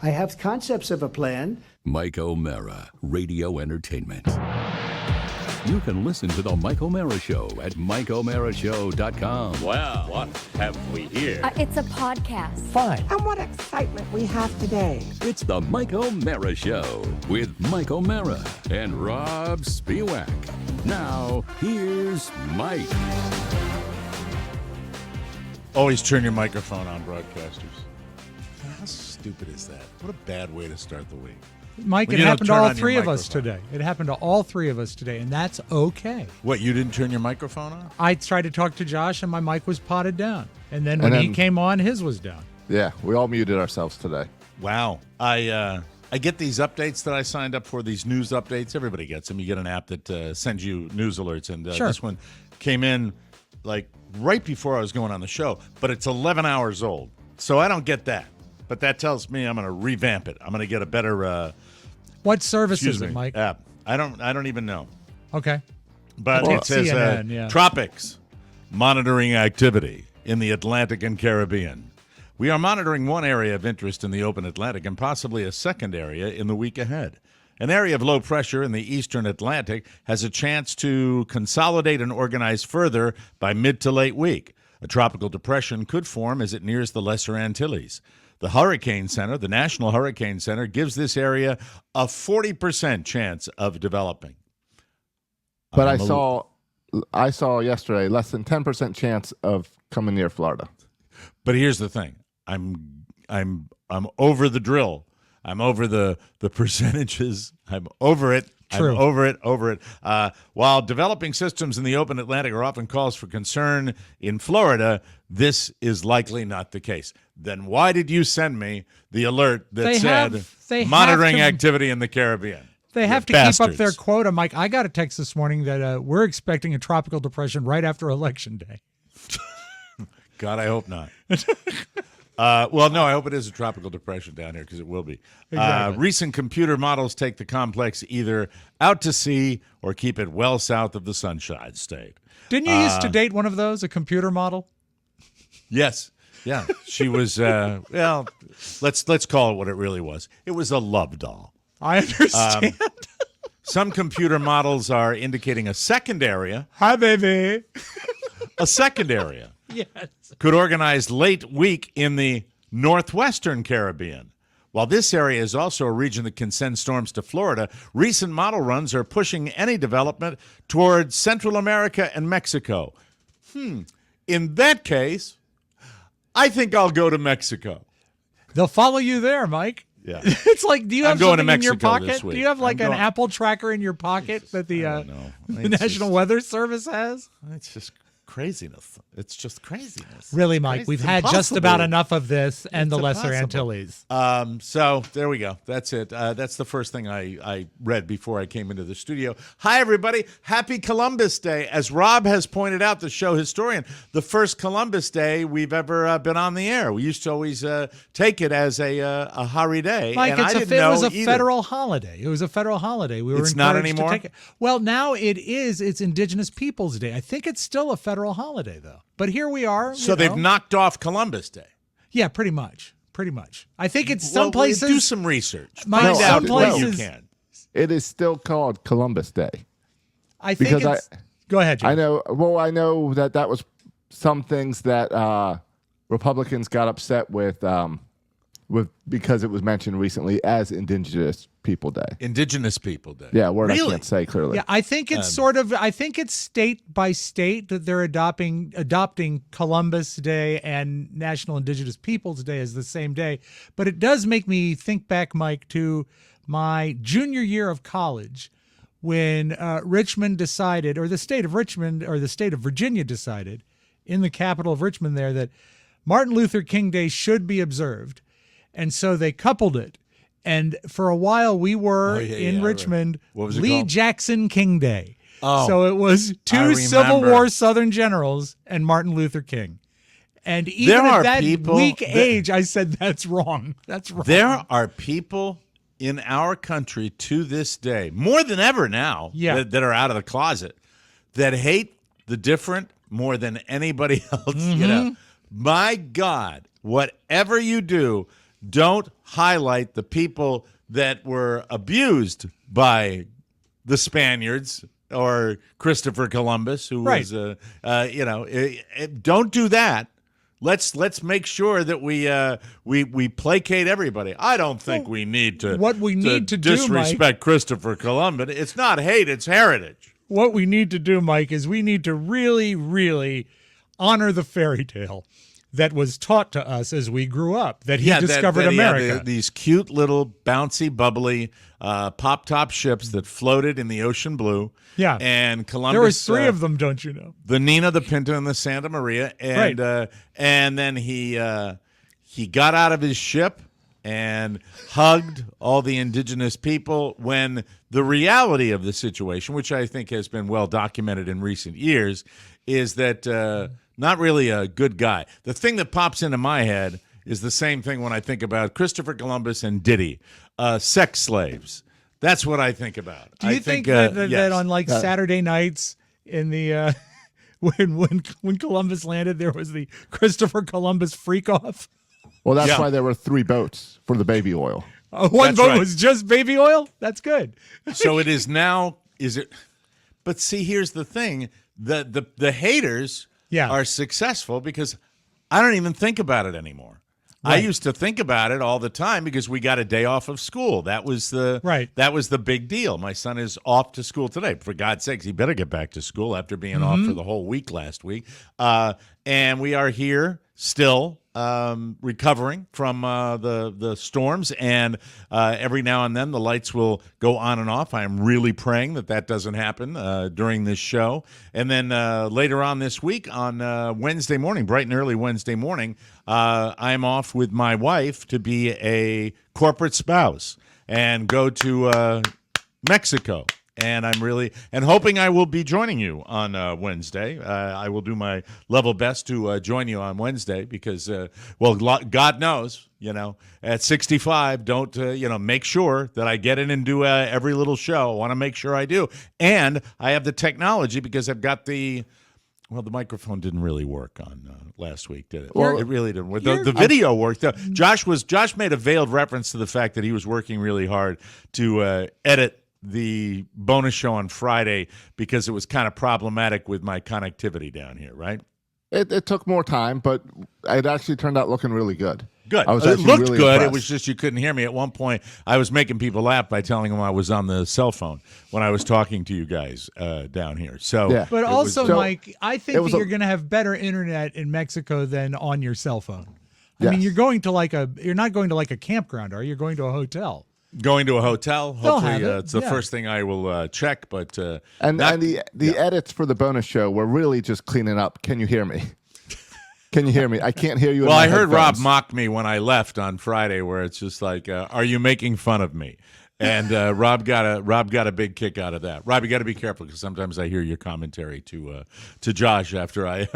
I have concepts of a plan. Mike O'Mara, Radio Entertainment. You can listen to The Mike O'Mara Show at MikeO'MaraShow.com. Well, what have we here? It's a podcast. Fine. And what excitement we have today. It's The Mike O'Mara Show with Mike O'Mara and Rob Spiewak. Now, here's Mike. Always turn your microphone on, broadcasters. How stupid is that? What a bad way to start the week. Mike, it happened to all three of us today. It happened to all three of us today, and that's okay. What, you didn't turn your microphone on? I tried to talk to Josh, and my mic was potted down. And then when he came on, his was down. Yeah, we all muted ourselves today. Wow. I get these updates that I signed up for, these news updates. Everybody gets them. You get an app that sends you news alerts, and Sure. This one came in like right before I was going on the show, but it's 11 hours old, so I don't get that. But that tells me I'm going to revamp it. I'm going to get a better What service is it, Mike? app. I don't even know. Okay. But Well, it says CNN, yeah. tropics, monitoring activity in the Atlantic and Caribbean. We are monitoring one area of interest in the open Atlantic and possibly a second area in the week ahead. An area of low pressure in the eastern Atlantic has a chance to consolidate and organize further by mid to late week. A tropical depression could form as it nears the Lesser Antilles. The Hurricane Center, the National Hurricane Center, gives this area a 40% chance of developing. But I saw yesterday less than 10% chance of coming near Florida. But here's the thing: I'm over the drill. I'm over the percentages. I'm over it. True. I'm over it. While developing systems in the open Atlantic are often cause for concern in Florida, this is likely not the case. Then why did you send me the alert that said monitoring activity in the Caribbean? They have to keep up their quota, Mike. I got a text this morning that we're expecting a tropical depression right after Election Day. God, I hope not. Well, no, I hope it is a tropical depression down here because it will be. Exactly. Recent computer models take the complex either out to sea or keep it well south of the Sunshine State. Didn't you used to date one of those, a computer model? Yes. Yeah. She was, well, let's call it what it really was. It was a love doll. I understand. Some computer models are indicating a second area. Hi, baby. A second area. Yes. Could organize late week in the northwestern Caribbean. While this area is also a region that can send storms to Florida, recent model runs are pushing any development towards Central America and Mexico. In that case, I think I'll go to Mexico. They'll follow you there, Mike. Yeah. It's like, do you have going to something in your Mexico pocket? this week. Do you have like I'm an going- Apple tracker in your pocket that the National Weather Service has? It's just craziness. It's just craziness. Really, Mike, we've had just about enough of this and It's the Lesser impossible. Antilles. So there we go. That's it. That's the first thing I read before I came into the studio. Hi, everybody. Happy Columbus Day. As Rob has pointed out, the show historian, the first Columbus Day we've ever been on the air. We used to always take it as a hurry day. Mike, and it was a federal holiday. It was a federal holiday. We were It's not encouraged to anymore? take it. Well, now it is. It's Indigenous Peoples Day. I think it's still a federal holiday, though. But here we are. So they've knocked off Columbus Day. Yeah, pretty much. Pretty much. I think it's some Well, places. do some research. Mike, Find some out what you places- can. It is still called Columbus Day. I think because it's. Go ahead, Jim. I know. Well, I know that was some things that Republicans got upset with because it was mentioned recently as Indigenous People Day. Indigenous People Day. Yeah, word Really? I can't say clearly. Yeah, I think it's I think it's state by state that they're adopting Columbus Day and National Indigenous Peoples Day as the same day. But it does make me think back, Mike, to my junior year of college when Richmond decided, or the state of Richmond, or the state of Virginia decided, in the capital of Richmond there, that Martin Luther King Day should be observed. And so they coupled it. And for a while, we were in Richmond, What was it Lee called? Jackson King Day. Oh, So it was I two Civil remember. War Southern generals and Martin Luther King. And even There at are that people weak that- age, I said, that's wrong. That's wrong. There are people in our country to this day, more than ever now, Yeah. that are out of the closet, that hate the different more than anybody else. You know, my God, whatever you do, don't highlight the people that were abused by the Spaniards or Christopher Columbus, who was, don't do that. Let's make sure that we placate everybody. I don't think we need to what we need to do, disrespect Mike, Christopher Columbus. It's not hate; it's heritage. what we need to do, Mike, is we need to really, really honor the fairy tale that was taught to us as we grew up, that he discovered America. These cute little bouncy, bubbly pop-top ships that floated in the ocean blue. Yeah. And Columbus. There was three of them, don't you know? The Nina, the Pinta, and the Santa Maria. And and then he got out of his ship and hugged all the indigenous people when the reality of the situation, which I think has been well documented in recent years, is that not really a good guy. The thing that pops into my head is the same thing when I think about Christopher Columbus and Diddy, sex slaves. That's what I think about. Do you think that on like Saturday nights in the when Columbus landed, there was the Christopher Columbus freak off? Well, that's why there were 3 boats for the baby oil. One boat was just baby oil? That's good. So it is now, is it? But see, here's the thing. The haters are successful because I don't even think about it anymore. Right. I used to think about it all the time because we got a day off of school. That was the big deal. My son is off to school today. For God's sakes, he better get back to school after being off for the whole week last week. And we are here still recovering from the storms, and every now and then the lights will go on and off. I am really praying that doesn't happen during this show. And then later on this week on Wednesday morning, bright and early Wednesday morning, I'm off with my wife to be a corporate spouse and go to Mexico. And I'm really hoping I will be joining you on Wednesday. I will do my level best to join you on Wednesday because, God knows, at 65, don't, make sure that I get in and do every little show. I want to make sure I do. And I have the technology because I've got the microphone didn't really work on last week, did it? Well, it really didn't work. The video worked. Josh made a veiled reference to the fact that he was working really hard to edit the bonus show on Friday because it was kind of problematic with my connectivity down here, right? It took more time, but it actually turned out looking really good. Good. I was it looked really good. impressed. It was just you couldn't hear me. At one point, I was making people laugh by telling them I was on the cell phone when I was talking to you guys down here. So, yeah. But also, Mike, I think that you're going to have better internet in Mexico than on your cell phone. I mean, you're not going to like a campground, are you? You're going to a hotel. Going to a hotel. Hopefully, it's the Yeah. first thing I will check. But and the edits for the bonus show were really just cleaning up. Can you hear me? Can you hear me? I can't hear you. Well, I heard Rob mock me when I left on Friday, where it's just like, "Are you making fun of me?" And Rob got a big kick out of that. Rob, you got to be careful because sometimes I hear your commentary to Josh after I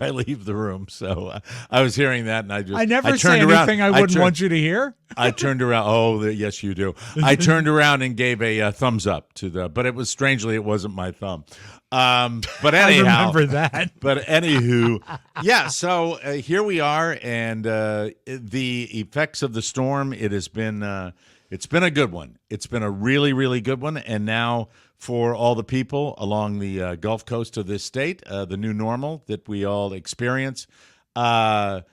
leave the room. So I was hearing that, and I never say turned anything around. I wouldn't want you to hear. I turned around. Oh, yes, you do. I turned around and gave a thumbs up to but it wasn't my thumb. But anyhow, I remember that. But anywho, yeah. So here we are, and the effects of the storm. It has been. It's been a good one. It's been a really, really good one. And now for all the people along the Gulf Coast of this state, the new normal that we all experience, don't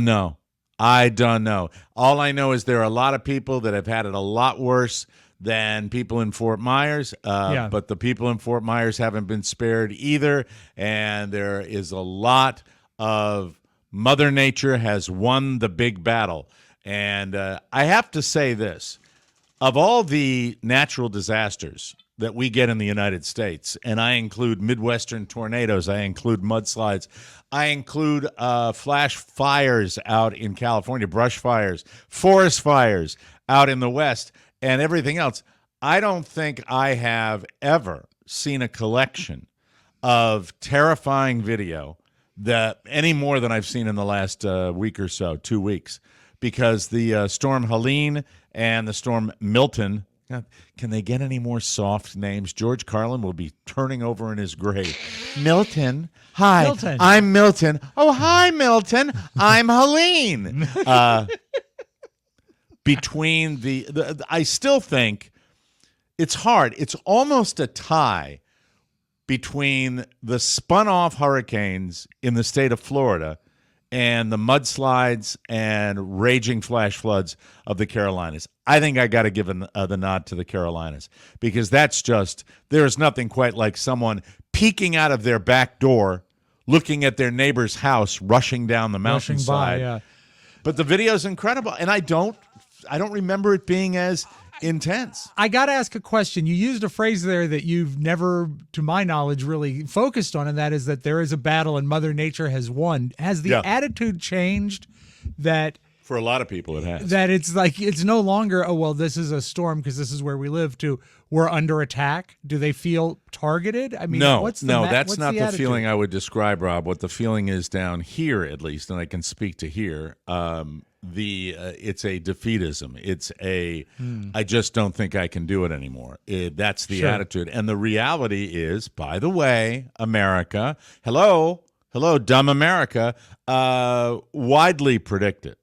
know. I don't know. All I know is there are a lot of people that have had it a lot worse than people in Fort Myers. But the people in Fort Myers haven't been spared either. And there is a lot of Mother Nature has won the big battle. And I have to say this. Of all the natural disasters that we get in the United States, and I include Midwestern tornadoes, I include mudslides, I include flash fires out in California, brush fires, forest fires out in the West, and everything else, I don't think I have ever seen a collection of terrifying video that any more than I've seen in the last week or so, 2 weeks. Because the storm Helene and the storm Milton, God, can they get any more soft names? George Carlin will be turning over in his grave. Milton. Hi, Milton. I'm Milton. Oh, hi, Milton. I'm Helene. between I still think it's hard. It's almost a tie between the spun-off hurricanes in the state of Florida and the mudslides and raging flash floods of the Carolinas. I think I got to give the nod to the Carolinas because there's nothing quite like someone peeking out of their back door, looking at their neighbor's house, rushing down the mountainside. Yeah. But the video's incredible, and I don't remember it being as intense. I got to ask a question. You used a phrase there that you've never, to my knowledge, really focused on, and that is that there is a battle and Mother Nature has won. Has the attitude changed that for a lot of people it has? That it's like it's no longer, oh, well, this is a storm because this is where we live, to we're under attack? Do they feel targeted? I mean, that's not the attitude? feeling I would describe, Rob. What the feeling is down here, at least, and I can speak to here, it's a defeatism. It's I just don't think I can do it anymore. That's the attitude. And the reality is, by the way, America, hello, dumb America, widely predicted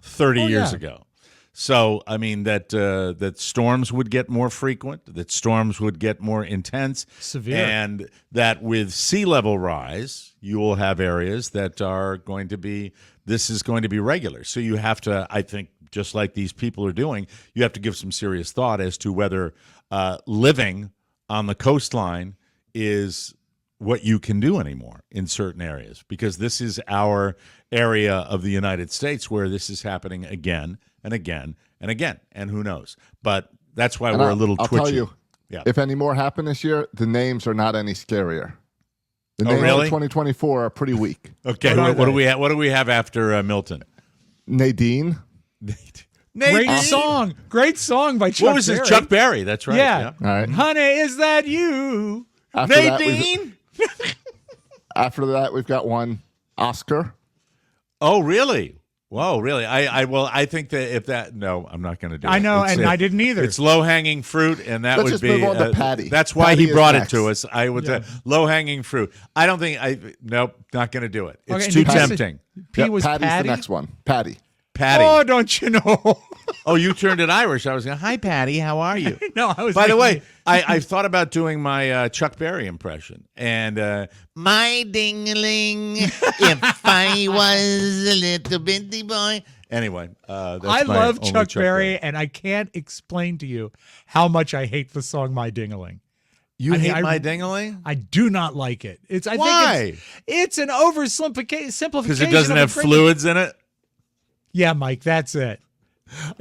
30 years ago. So, I mean, that storms would get more frequent, that storms would get more intense. Severe. And that with sea level rise, you will have areas that are going to be, this is going to be regular. So you have to, I think, just like these people are doing, you have to give some serious thought as to whether living on the coastline is what you can do anymore in certain areas, because this is our area of the United States where this is happening again and again and again, and who knows? But that's why we're a little twitchy. I'll tell you, if any more happen this year, the names are not any scarier. The names really? of 2024 are pretty weak. Okay, what do we have? What do we have after Milton? Nadine. Great song by Chuck Berry. What was this? Chuck Berry. That's right. Yeah. All right. Honey, is that you? Nadine. After that, we've got one Oscar. Oh, really? Whoa, really? I think that if that, no, I'm not going to do it. I know, and I didn't either. It's low-hanging fruit, and that Let's would just be. move on to Patty. That's why Patty he brought it next. to us. I would say low-hanging fruit. I don't think nope, not going to do it. It's Okay, too did you say tempting. P was Patty's Patty? the next one. Patty. Patty. Oh, don't you know? Oh, you turned it Irish. I was going, hi, Patty. How are you? No, I was. By the making- way, I've thought about doing my Chuck Berry impression. And my ding-a-ling, if I was a little bitty boy. Anyway, that's I my love only Chuck Berry, and I can't explain to you how much I hate the song "My Ding-a-Ling." You hate I- my ding-a-ling? I do not like it. I Why? think it's an oversimplification. Because it doesn't have fluids in it? Yeah, Mike, that's it.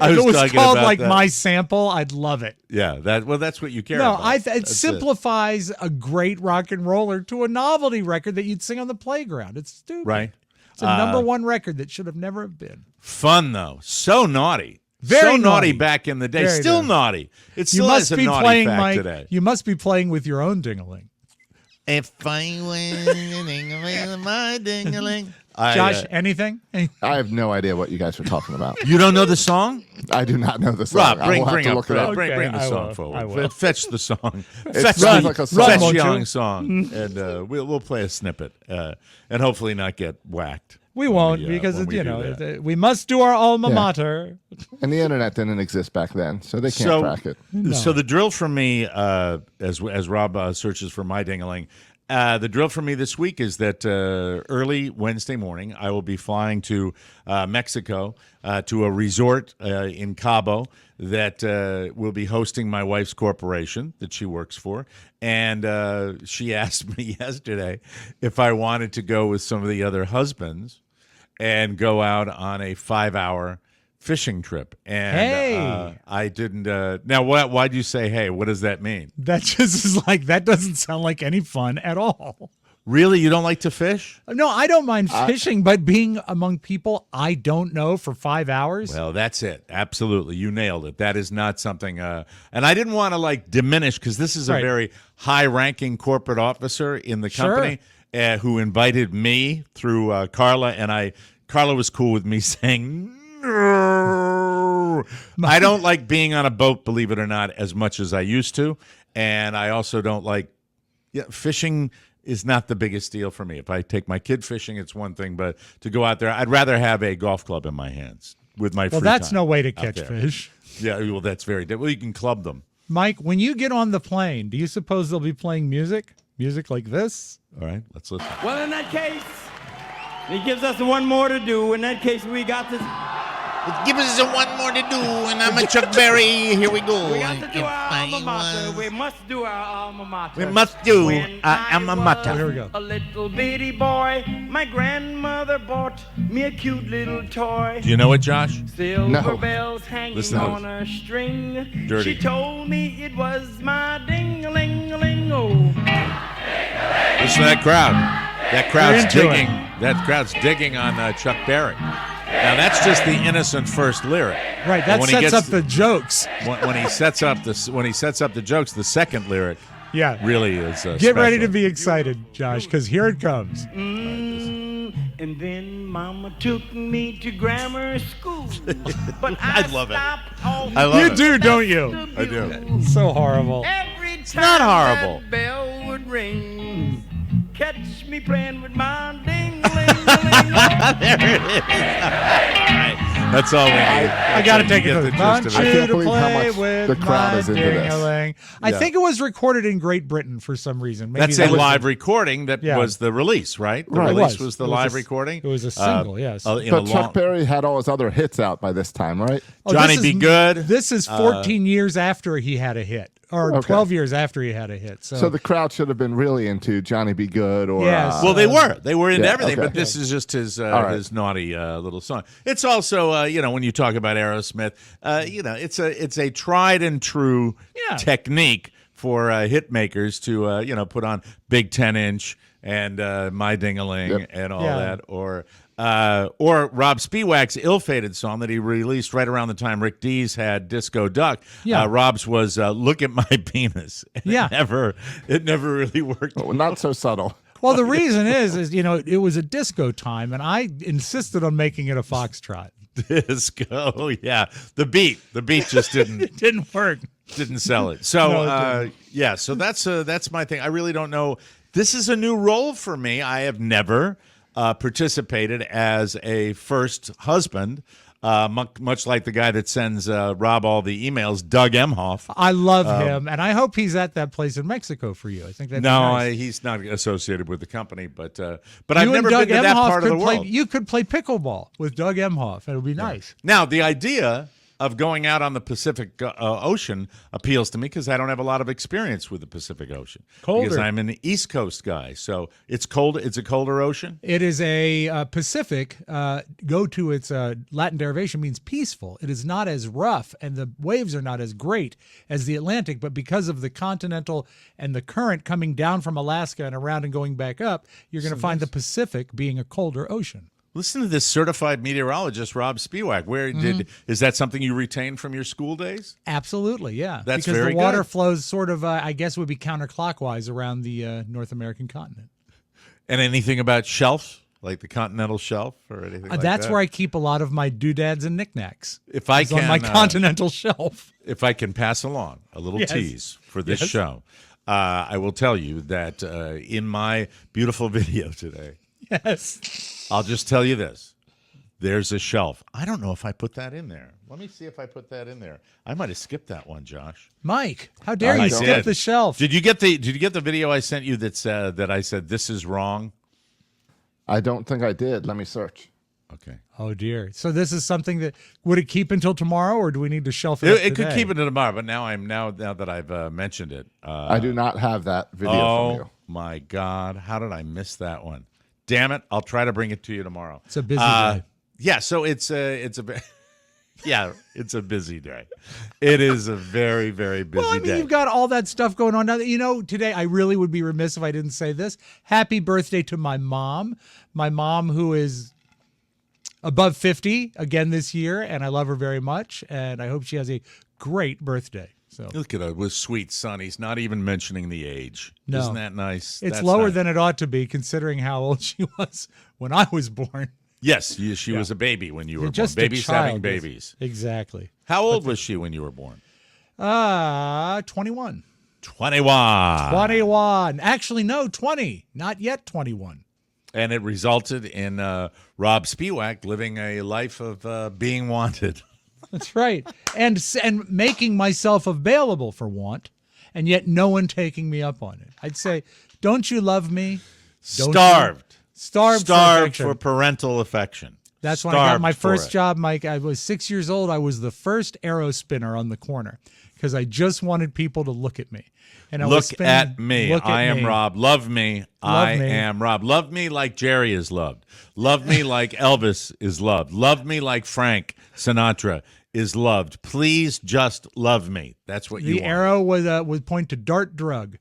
I If was it was talking called about like that. My Sample, I'd love it. Yeah, that's what you care No, about. it That's simplifies a great rock and roller to a novelty record that you'd sing on the playground. It's stupid. Right. It's a number one record that should have never have been. Fun, though. So naughty. Very so naughty naughty. back in the day. Very Still naughty. naughty. It You still must is a be naughty playing, fact Mike. today. You must be playing with your own ding-a-ling. If I win my ding-a-ling. Josh, anything? I have no idea what you guys are talking about. You don't know the song? I do not know the song. Rob, I bring will have to up, look it up. bring Okay, the I song will. I forward. will. Fetch the song. It Fetch sounds the like a song. Fetch won't you? Young's song, and we'll play a snippet, and hopefully not get whacked. We won't when because when it's, we do that. we must do our alma Yeah. mater. And the internet didn't exist back then, so they can't track it. So the drill for me, as Rob searches for my ding-a-ling, the drill for me this week is that early Wednesday morning, I will be flying to Mexico to a resort in Cabo that will be hosting my wife's corporation that she works for. And she asked me yesterday if I wanted to go with some of the other husbands and go out on a 5-hour fishing trip. And Hey. I didn't. Now, why'd you say, hey, what does that mean? That just is like, that doesn't sound like any fun at all. Really? You don't like to fish? No, I don't mind fishing, but being among people I don't know for 5 hours. Well, that's it. Absolutely. You nailed it. That is not something. And I didn't want to diminish, because this is a Right. very high-ranking corporate officer in the company who invited me through Carla, and Carla was cool with me saying, no. I don't like being on a boat, believe it or not, as much as I used to. And I also don't like fishing is not the biggest deal for me. If I take my kid fishing, it's one thing, but to go out there, I'd rather have a golf club in my hands. with my Well, free that's time no way to out catch there. fish. Yeah, well, that's very different. Well, you can club them. Mike, when you get on the plane, do you suppose they'll be playing music? Music like this? All right, let's listen. Well, in that case, it gives us one more to do. In that case, we got this. Give us one more to do, and I'm a Chuck Berry. Here we go. We got to do our alma mater. We must do our alma mater. We must do When our alma mater. Oh, here we go. a little bitty boy, my grandmother bought me a cute little toy. Do you know it, Josh? Silver No. bells hanging Listen to on a string. Dirty. She told me it was my ding-a-ling-a-ling-o. Listen to that crowd. That crowd's They're into digging. That crowd's digging on Chuck Berry. Now that's just the innocent first lyric. Right, But that when he sets gets- up the jokes. when he sets up the jokes, the second lyric Yeah. really is. Get ready special. to be excited, Josh, because here it comes. And then Mama took me to grammar school. But I I love it. stopped all I love You it. do, don't you? I do. So horrible. Every time not horrible. that bell would ring, catch me playing with my ding-a-ling-a-ling. That's all we need. I got to take it to the gist bunch of I it. can't to believe how play much with the crowd my is into this. ding-a-ling. I Yeah. think it was recorded in Great Britain for some reason. Maybe That's that a was live recording that Yeah. was the release, right? The Right. It release was. was the It was live a- recording. it was a single, yes. in But a Chuck long- Berry had all his other hits out by this time, right? Oh, Johnny this Be is- Good. This is 14 years after he had a hit, or Okay. 12 years after he had a hit. So the crowd should have been really into Johnny Be Good or Yes. Well, they were. They were into Yeah, everything, okay. but this is just his right. his naughty little song. It's also, when you talk about Aerosmith, it's a tried and true Yeah. technique for hit makers to put on big 10-inch and My Ding-a-Ling Yep. and all Yeah. that, or Rob Spiewak's ill-fated song that he released right around the time Rick Dees had Disco Duck. Yeah. Rob's was "Look at My Penis." And Yeah. it never really worked. Well, not so subtle. well, the reason is it was a disco time, and I insisted on making it a foxtrot. Disco, yeah. The beat just didn't It didn't work. sell it. So No, it yeah, so that's my thing. I really don't know. This is a new role for me. I have never participated as a first husband, much like the guy that sends Rob all the emails, Doug Emhoff. I love him, and I hope he's at that place in Mexico for you. I think that's No, nice. he's not associated with the company, but I've You and never Doug been to that Emhoff part of the could play. world. You could play pickleball with Doug Emhoff. It would be nice. Now, the idea of going out on the Pacific Ocean appeals to me because I don't have a lot of experience with the Pacific Ocean. Colder. Because I'm an East Coast guy, so it's cold. It's a colder ocean. It is a Pacific. Go to its Latin derivation means peaceful. It is not as rough, and the waves are not as great as the Atlantic. But because of the continental and the current coming down from Alaska and around and going back up, you're going to find the Pacific being a colder ocean. Listen to this certified meteorologist, Rob Spiewak. Is that something you retained from your school days? Absolutely, yeah. That's because very the water good. flows sort of, I guess, would be counterclockwise around the North American continent. And anything about shelf, like the continental shelf or anything like That's that? where I keep a lot of my doodads and knickknacks. If I Is on can, my continental shelf. if I can pass along a little Yes. tease for this Yes. show, I will tell you that in my beautiful video today, Yes. I'll just tell you this. There's a shelf. I don't know if I put that in there. Let me see if I put that in there. I might have skipped that one, Josh. Mike, how dare I you skip did. the shelf? Did you get the video I sent you that said that I said this is wrong? I don't think I did. Let me search. Okay. Oh dear. So this is something that would it keep until tomorrow, or do we need to shelf it? up It could today? keep it to tomorrow, but now that I've mentioned it. I do not have that video Oh from you. my God! How did I miss that one? Damn it! I'll try to bring it to you tomorrow. It's a busy day. Yeah, so it's a yeah, it's a busy day. It is a very very busy Well, I mean, day. you've got all that stuff going on. Now, today I really would be remiss if I didn't say this. Happy birthday to my mom. My mom, who is above 50 again this year, and I love her very much, and I hope she has a great birthday. So Look at it with sweet son. He's not even mentioning the age. No. Isn't that nice? it's That's lower nice. than it ought to be, considering how old she was when I was born. Yes, she was a baby when you were Just born. a Babies child, having yes. babies. Exactly. How old was she when you were born? 21. 21. 21. Actually, no, 20. Not yet 21. And it resulted in Rob Spiewak living a life of being wanted. That's right. And making myself available for want, and yet no one taking me up on it. I'd say, don't you love me? Don't Starved. you? Starved for parental affection. That's when I got my Starved for first it. job, Mike. I was 6 years old. I was the first arrow spinner on the corner because I just wanted people to look at me. And I was Look spinning, at me. look at I am me. Rob. Love me. I me. am Rob. Love me like Jerry is loved. Love me like Elvis is loved. Love me like Frank Sinatra is loved. Please just love me. That's what you The want. arrow would point to Dart Drug.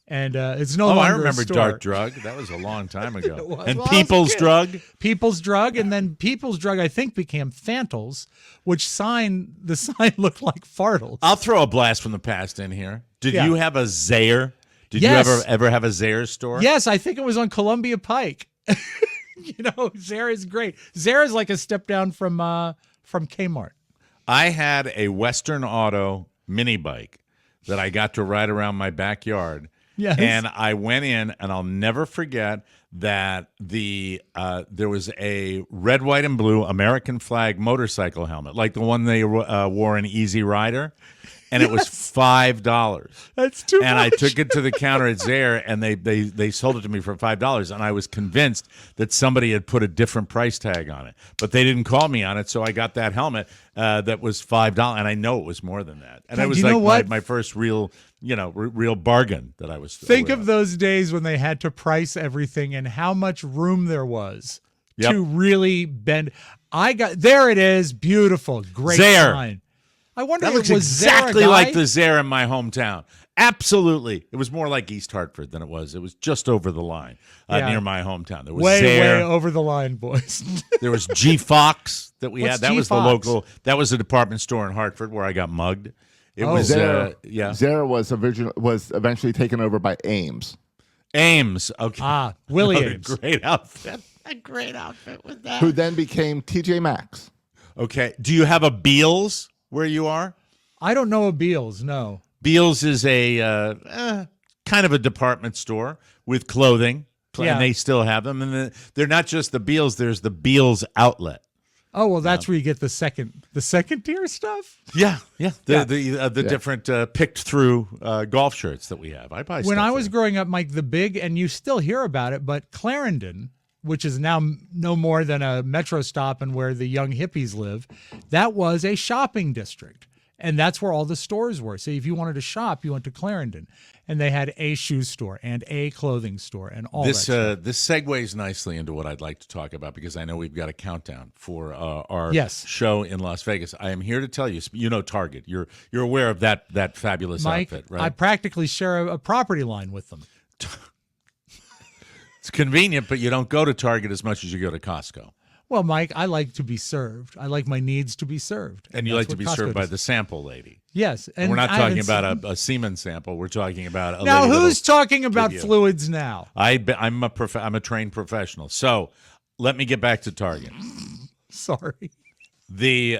And it's no Oh, longer I a remember store. Dart Drug. That was a long time ago. was. And Well, I was a People's kid. Drug. People's Drug, and then People's Drug, I think, became Thantles, which the sign looked like Fartles. I'll throw a blast from the past in here. Did Yeah. you have a Zaire? Did Yes. you ever have a Zaire store? Yes, I think it was on Columbia Pike. Zara is great. Zara is like a step down from Kmart. I had a Western Auto mini bike that I got to ride around my backyard. Yes. And I went in, and I'll never forget that there was a red, white, and blue American flag motorcycle helmet, like the one they wore in Easy Rider, and it was $5. That's too And much. I took it to the counter at Zaire, and they sold it to me for $5, and I was convinced that somebody had put a different price tag on it, but they didn't call me on it, so I got that helmet that was $5, and I know it was more than that, and God, it was you know like what? my first real bargain that I was. Think aware of those days when they had to price everything and how much room there was Yep. to really bend. There it is. Beautiful. Great Zaire. sign. I wonder That if looks it was exactly Zaire a like guy? the Zaire in my hometown. Absolutely. It was more like East Hartford than it was. It was just over the line Yeah. near my hometown. There was way Zaire. over the line, boys. There was G Fox that we What's had. That was the G-Fox? local. That was a department store in Hartford where I got mugged. It Oh. was Zara, yeah. Zara was eventually taken over by Ames. Ames. Okay. Willie Another Ames. Great outfit. A great outfit with that. Who then became TJ Maxx. Okay. Do you have a Beals where you are? I don't know of Beals, no. Beals is a kind of a department store with clothing, Yeah. and they still have them. And they're not just the Beals. There's the Beals outlet. Oh, well, that's where you get the second tier stuff. Yeah. The Yeah. different picked through golf shirts that we have. I buy. When stuff I was there. growing up, Mike, the big, and you still hear about it, but Clarendon, which is now no more than a metro stop and where the young hippies live, that was a shopping district. And that's where all the stores were. So if you wanted to shop, you went to Clarendon. And they had a shoe store and a clothing store and all This that stuff. this segues nicely into what I'd like to talk about because I know we've got a countdown for our Yes. show in Las Vegas. I am here to tell you, Target. You're aware of that fabulous Mike, outfit, right? I practically share a property line with them. It's convenient, but you don't go to Target as much as you go to Costco. Well, Mike, I like to be served. I like my needs to be served. And you that's like to what be Costco served by does. the sample lady. Yes. And We're not I talking haven't about seen- a semen sample. We're talking about a Now, lady who's that'll talking about give you- fluids now? I'm a trained professional. So let me get back to Target. Sorry. The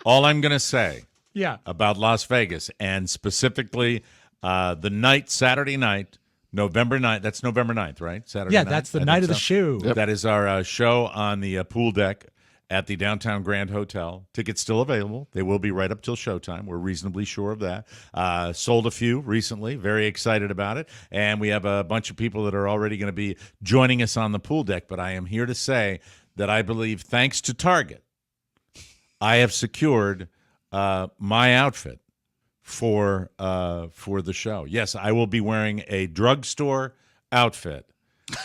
all I'm going to say Yeah. about Las Vegas and specifically Saturday night, November 9th. That's November 9th, right? Saturday Yeah, night. that's the I night think of the so. shoe. Yep. That is our show on the pool deck at the Downtown Grand Hotel. Tickets still available. They will be right up till showtime. We're reasonably sure of that. Sold a few recently. Very excited about it. And we have a bunch of people that are already going to be joining us on the pool deck. But I am here to say that I believe, thanks to Target, I have secured my outfit for the show. Yes, I will be wearing a drugstore outfit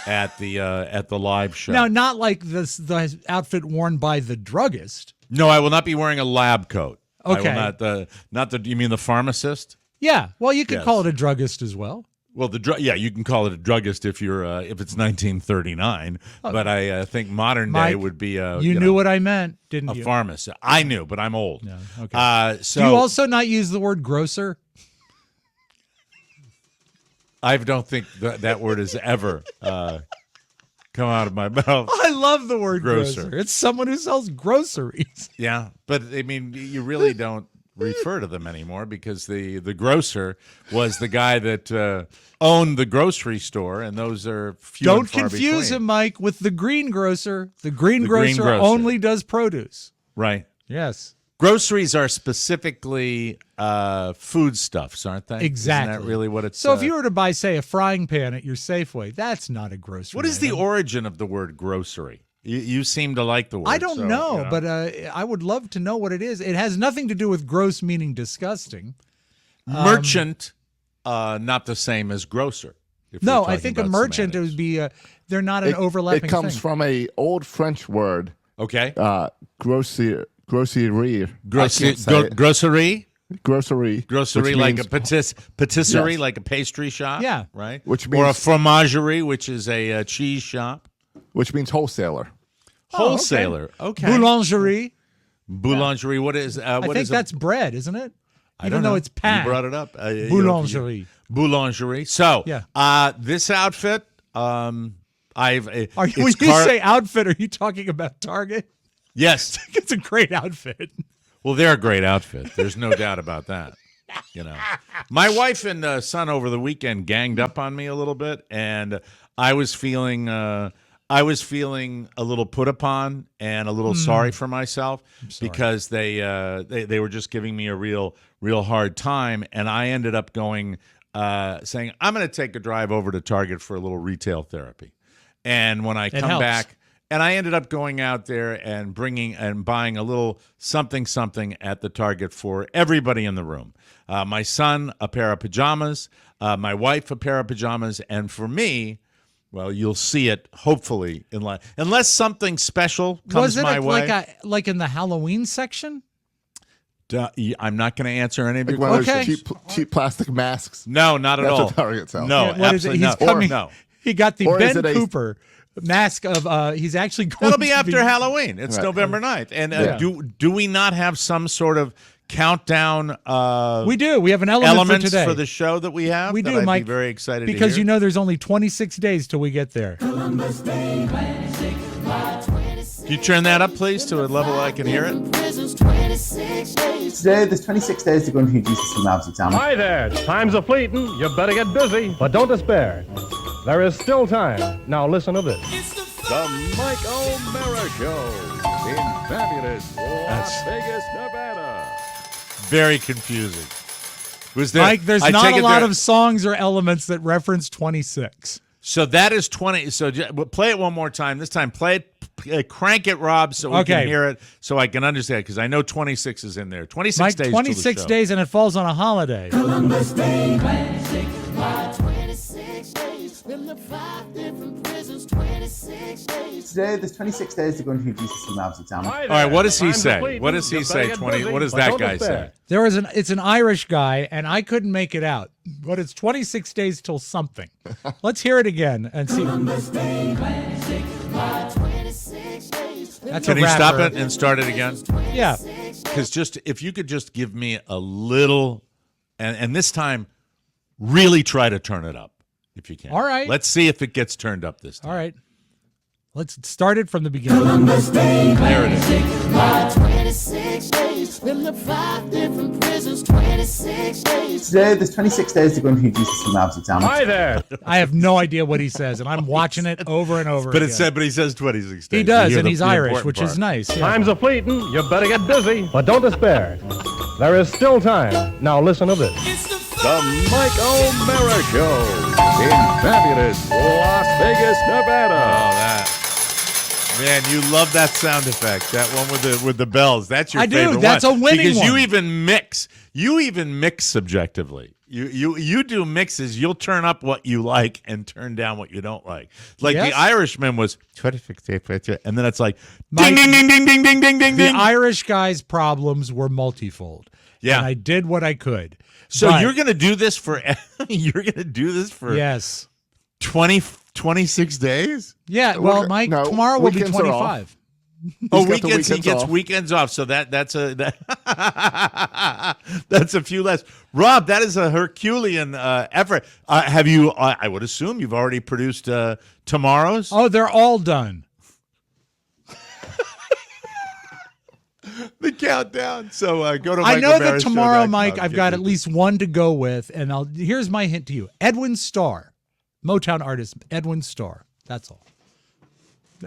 at the live show. Now, not like the outfit worn by the druggist. No, I will not be wearing a lab coat. Okay. I will not the. You mean the pharmacist? Yeah. Well, you could Yes. call it a druggist as well. Well, yeah, you can call it a druggist if it's 1939. But I think modern day Mike, would be you knew what I meant, didn't a you? pharmacist. I knew, but I'm old. No. Okay. So Do you also not use the word grocer? I don't think that word has ever come out of my mouth. I love the word Grocer. grocer. It's someone who sells groceries. Yeah, but I mean, you really don't. refer to them anymore because the grocer was the guy that owned the grocery store, and those are few Don't and far confuse between. him, Mike, with the greengrocer. The greengrocer greengrocer. only does produce. Right. Yes. Groceries are specifically foodstuffs, aren't they? Exactly. Isn't that really what it's? So if you were to buy, say, a frying pan at your Safeway, that's not a grocery. what is the item. origin of the word grocery? You seem to like the word. I don't so, know, but I would love to know what it is. It has nothing to do with gross, meaning disgusting. Merchant, not the same as grocer. if we're No, I talking think a about merchant semantics. would be. They're not an overlapping It comes thing. from a old French word, Okay. grocery. Grocery. Grocery. Grocery. Grocery, which like means- a patisserie, Yes. like a pastry shop. Yeah. Right. Which or a means- fromagerie, which is a cheese shop. which means wholesaler. Wholesaler. Okay. Boulangerie. Boulangerie. What is? I What think is that's bread, isn't it? I Even don't though know. it's pan. You brought it up. Boulangerie. Boulangerie. So, Yeah. this outfit, I've. Are you, when you say outfit, are you talking about Target? Yes. It's a great outfit. Well, they're a great outfit. There's no doubt about that. You know, my wife and son over the weekend ganged up on me a little bit, and I was feeling a little put upon and a little sorry for myself because they were just giving me a real hard time, and I ended up going saying I'm going to take a drive over to Target for a little retail therapy, and when I come helps. back. And I ended up going out there and buying a little something at the Target for everybody in the room. My son, a pair of pajamas. My wife, a pair of pajamas. And for me, well, you'll see it hopefully in life. Unless something special comes Was it my way. like in the Halloween section? I'm not going to answer any of Like your one of questions. those cheap plastic masks. No, not at That's all. what Target sells. No, Yeah, what is it? absolutely He's not. coming. No. He got the Or is Ben it a- Cooper mask of. He's actually going. That'll be to after Halloween. It's Right. November 9th. And Yeah. do we not have some sort of countdown We do. We have an element elements for today. for the show that we have? We that do, I'd Mike. be very excited because to you hear. know there's only 26 days till we get there. Can you turn that up, please, to a level I can hear it? Today, there's 26 days to go into your GCSE Maths exam. Hi there. Times are fleeting. You better get busy, but don't despair. There is still time. Now listen to this. The Mike O'Mara Show in fabulous Las Vegas, Nevada. Very confusing. Was there, Mike, there's I not take a it lot there- of songs or elements that reference 26. So that is 20. So play it one more time. This time, play it. Crank it, Rob, so we Okay. can hear it, so I can understand. Because I know 26 is in there. 26 Mike, days. 26 till the show. days and it falls on a holiday. Today, there's 26 days to go into your GCSE Maths exam. Hi All right, what does he Times are say? fleeting. What does he You say? better get 20. busy, What does but that don't guy despair. say? It's an Irish guy, and I couldn't make it out. But it's 26 days till something. Let's hear it again and see. That's Can a you stop rapper. it and start it again? Yeah. Because just if you could just give me a little, and this time, really try to turn it up if you can. All right. Let's see if it gets turned up this time. All right. Let's start it from the beginning. There it is. Today, there's 26 days to go into your GCSE Maths exam. Hi there. I have no idea what he says, and I'm watching it over and over But again. he says 26 days. He does, You hear and the- he's the Irish, important which is part. nice. Yeah. Times are fleeting. You better get busy, but don't despair. There is still time. Now listen to this. The Mike O'Mara Show in fabulous Las Vegas, Nevada. Oh, that. Man, you love that sound effect. That one with the bells. That's your I do. favorite That's one. a winning because you one. even mix. You even mix subjectively. You do mixes. You'll turn up what you like and turn down what you don't like. Like Yes. the Irishman was, and then it's like Mike, ding ding ding ding ding ding ding The ding. Irish guy's problems were multifold. Yeah. And I did what I could. So But- you're gonna do this for Yes. 26 days? Yeah, well, Mike, no, tomorrow will be weekends are off. 25. Oh, got the weekends. He weekends gets off. weekends off. So that's a few less. Rob, that is a Herculean effort. Have you? I would assume you've already produced tomorrow's. Oh, they're all done. the countdown. So go to I know that tomorrow, michaelmarishow.com. Mike, I've got at least one to go with, and here's my hint to you. Edwin Starr, Motown artist Edwin Starr. That's all.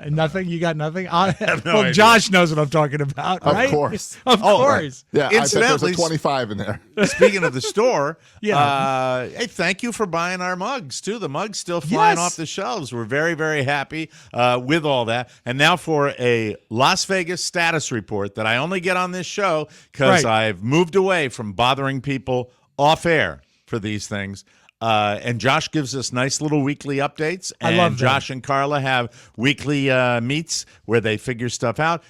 Nothing? You got nothing? I have no well, idea. Josh knows what I'm talking about, right? Of course. Of course. Yeah, I bet there's a Incidentally, 25 in there. Speaking of the store, Yeah. hey, thank you for buying our mugs, too. The mugs still flying Yes. off the shelves. We're very, very happy with all that. And now for a Las Vegas status report that I only get on this show because Right. I've moved away from bothering people off air for these things. And Josh gives us nice little weekly updates. I And love that. Josh and Carla have weekly meets where they figure stuff out.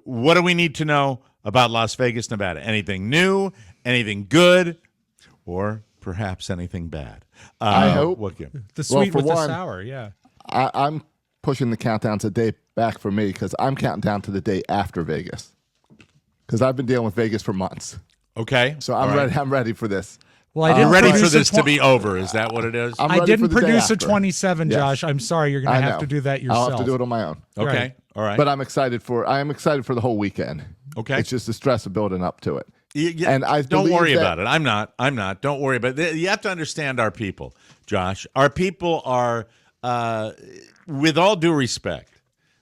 What do we need to know about Las Vegas, Nevada? Anything new? Anything good? Or perhaps anything bad? I hope. What, The Well, sweet for with the one, sour, yeah. I'm pushing the countdown to the day back for me because I'm counting down to the day after Vegas. Because I've been dealing with Vegas for months. Okay. So I'm All right. ready. I'm ready for this. Well, I You're didn't ready for produce this a to be over. Is that what it is? I'm I ready didn't for the day produce a after. 27, Yes. Josh. I'm sorry. You're going I to have know. to do that yourself. I'll have to do it on my own. Okay. Right. All right. But I am excited for the whole weekend. Okay. It's just the stress of building up to it. And I don't believe worry that- about it. I'm not. Don't worry about it. You have to understand our people, Josh. Our people are, with all due respect,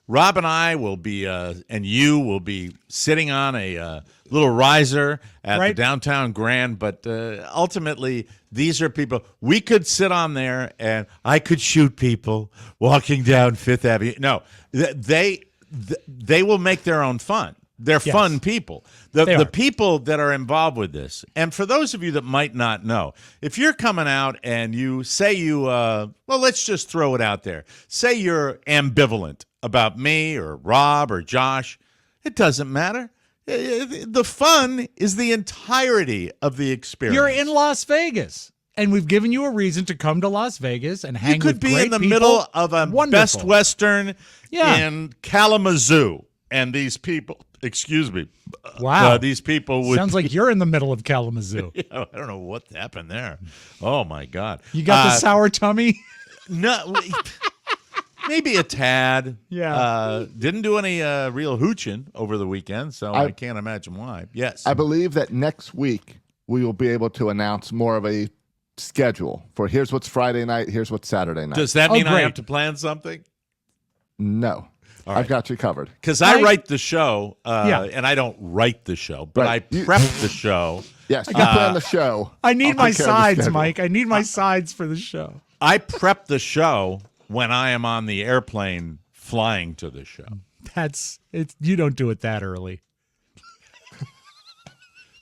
Rob and I will be, and you will be sitting on a little riser at the Right. downtown Grand. But ultimately, these are people. We could sit on there, and I could shoot people walking down Fifth Avenue. No, they will make their own fun. They're Yes. fun people. They The are. people that are involved with this, and for those of you that might not know, if you're coming out and you say well, let's just throw it out there. Say you're ambivalent about me or Rob or Josh. It doesn't matter. The fun is the entirety of the experience. You're in Las Vegas, and we've given you a reason to come to Las Vegas and hang You could with be great in the people. middle of a Wonderful. Best Western Yeah. in Kalamazoo, and these people, excuse me, Wow. these people would Sounds like you're in the middle of Kalamazoo. I don't know what happened there. Oh my God! You got the sour tummy? No, maybe a tad. Yeah. Didn't do any real hooching over the weekend, so I can't imagine why. Yes. I believe that next week we will be able to announce more of a schedule for here's what's Friday night, here's what's Saturday night. Does that mean I great. have to plan something? No. I've got you covered. Because I Mike? write the show, Yeah. and I don't write the show, but Right. I prep the show. Yes, you plan the show. I need I'll my take care of the sides, schedule. Mike. I need my sides for the show. I prep the show when I am on the airplane flying to the show. You don't do it that early.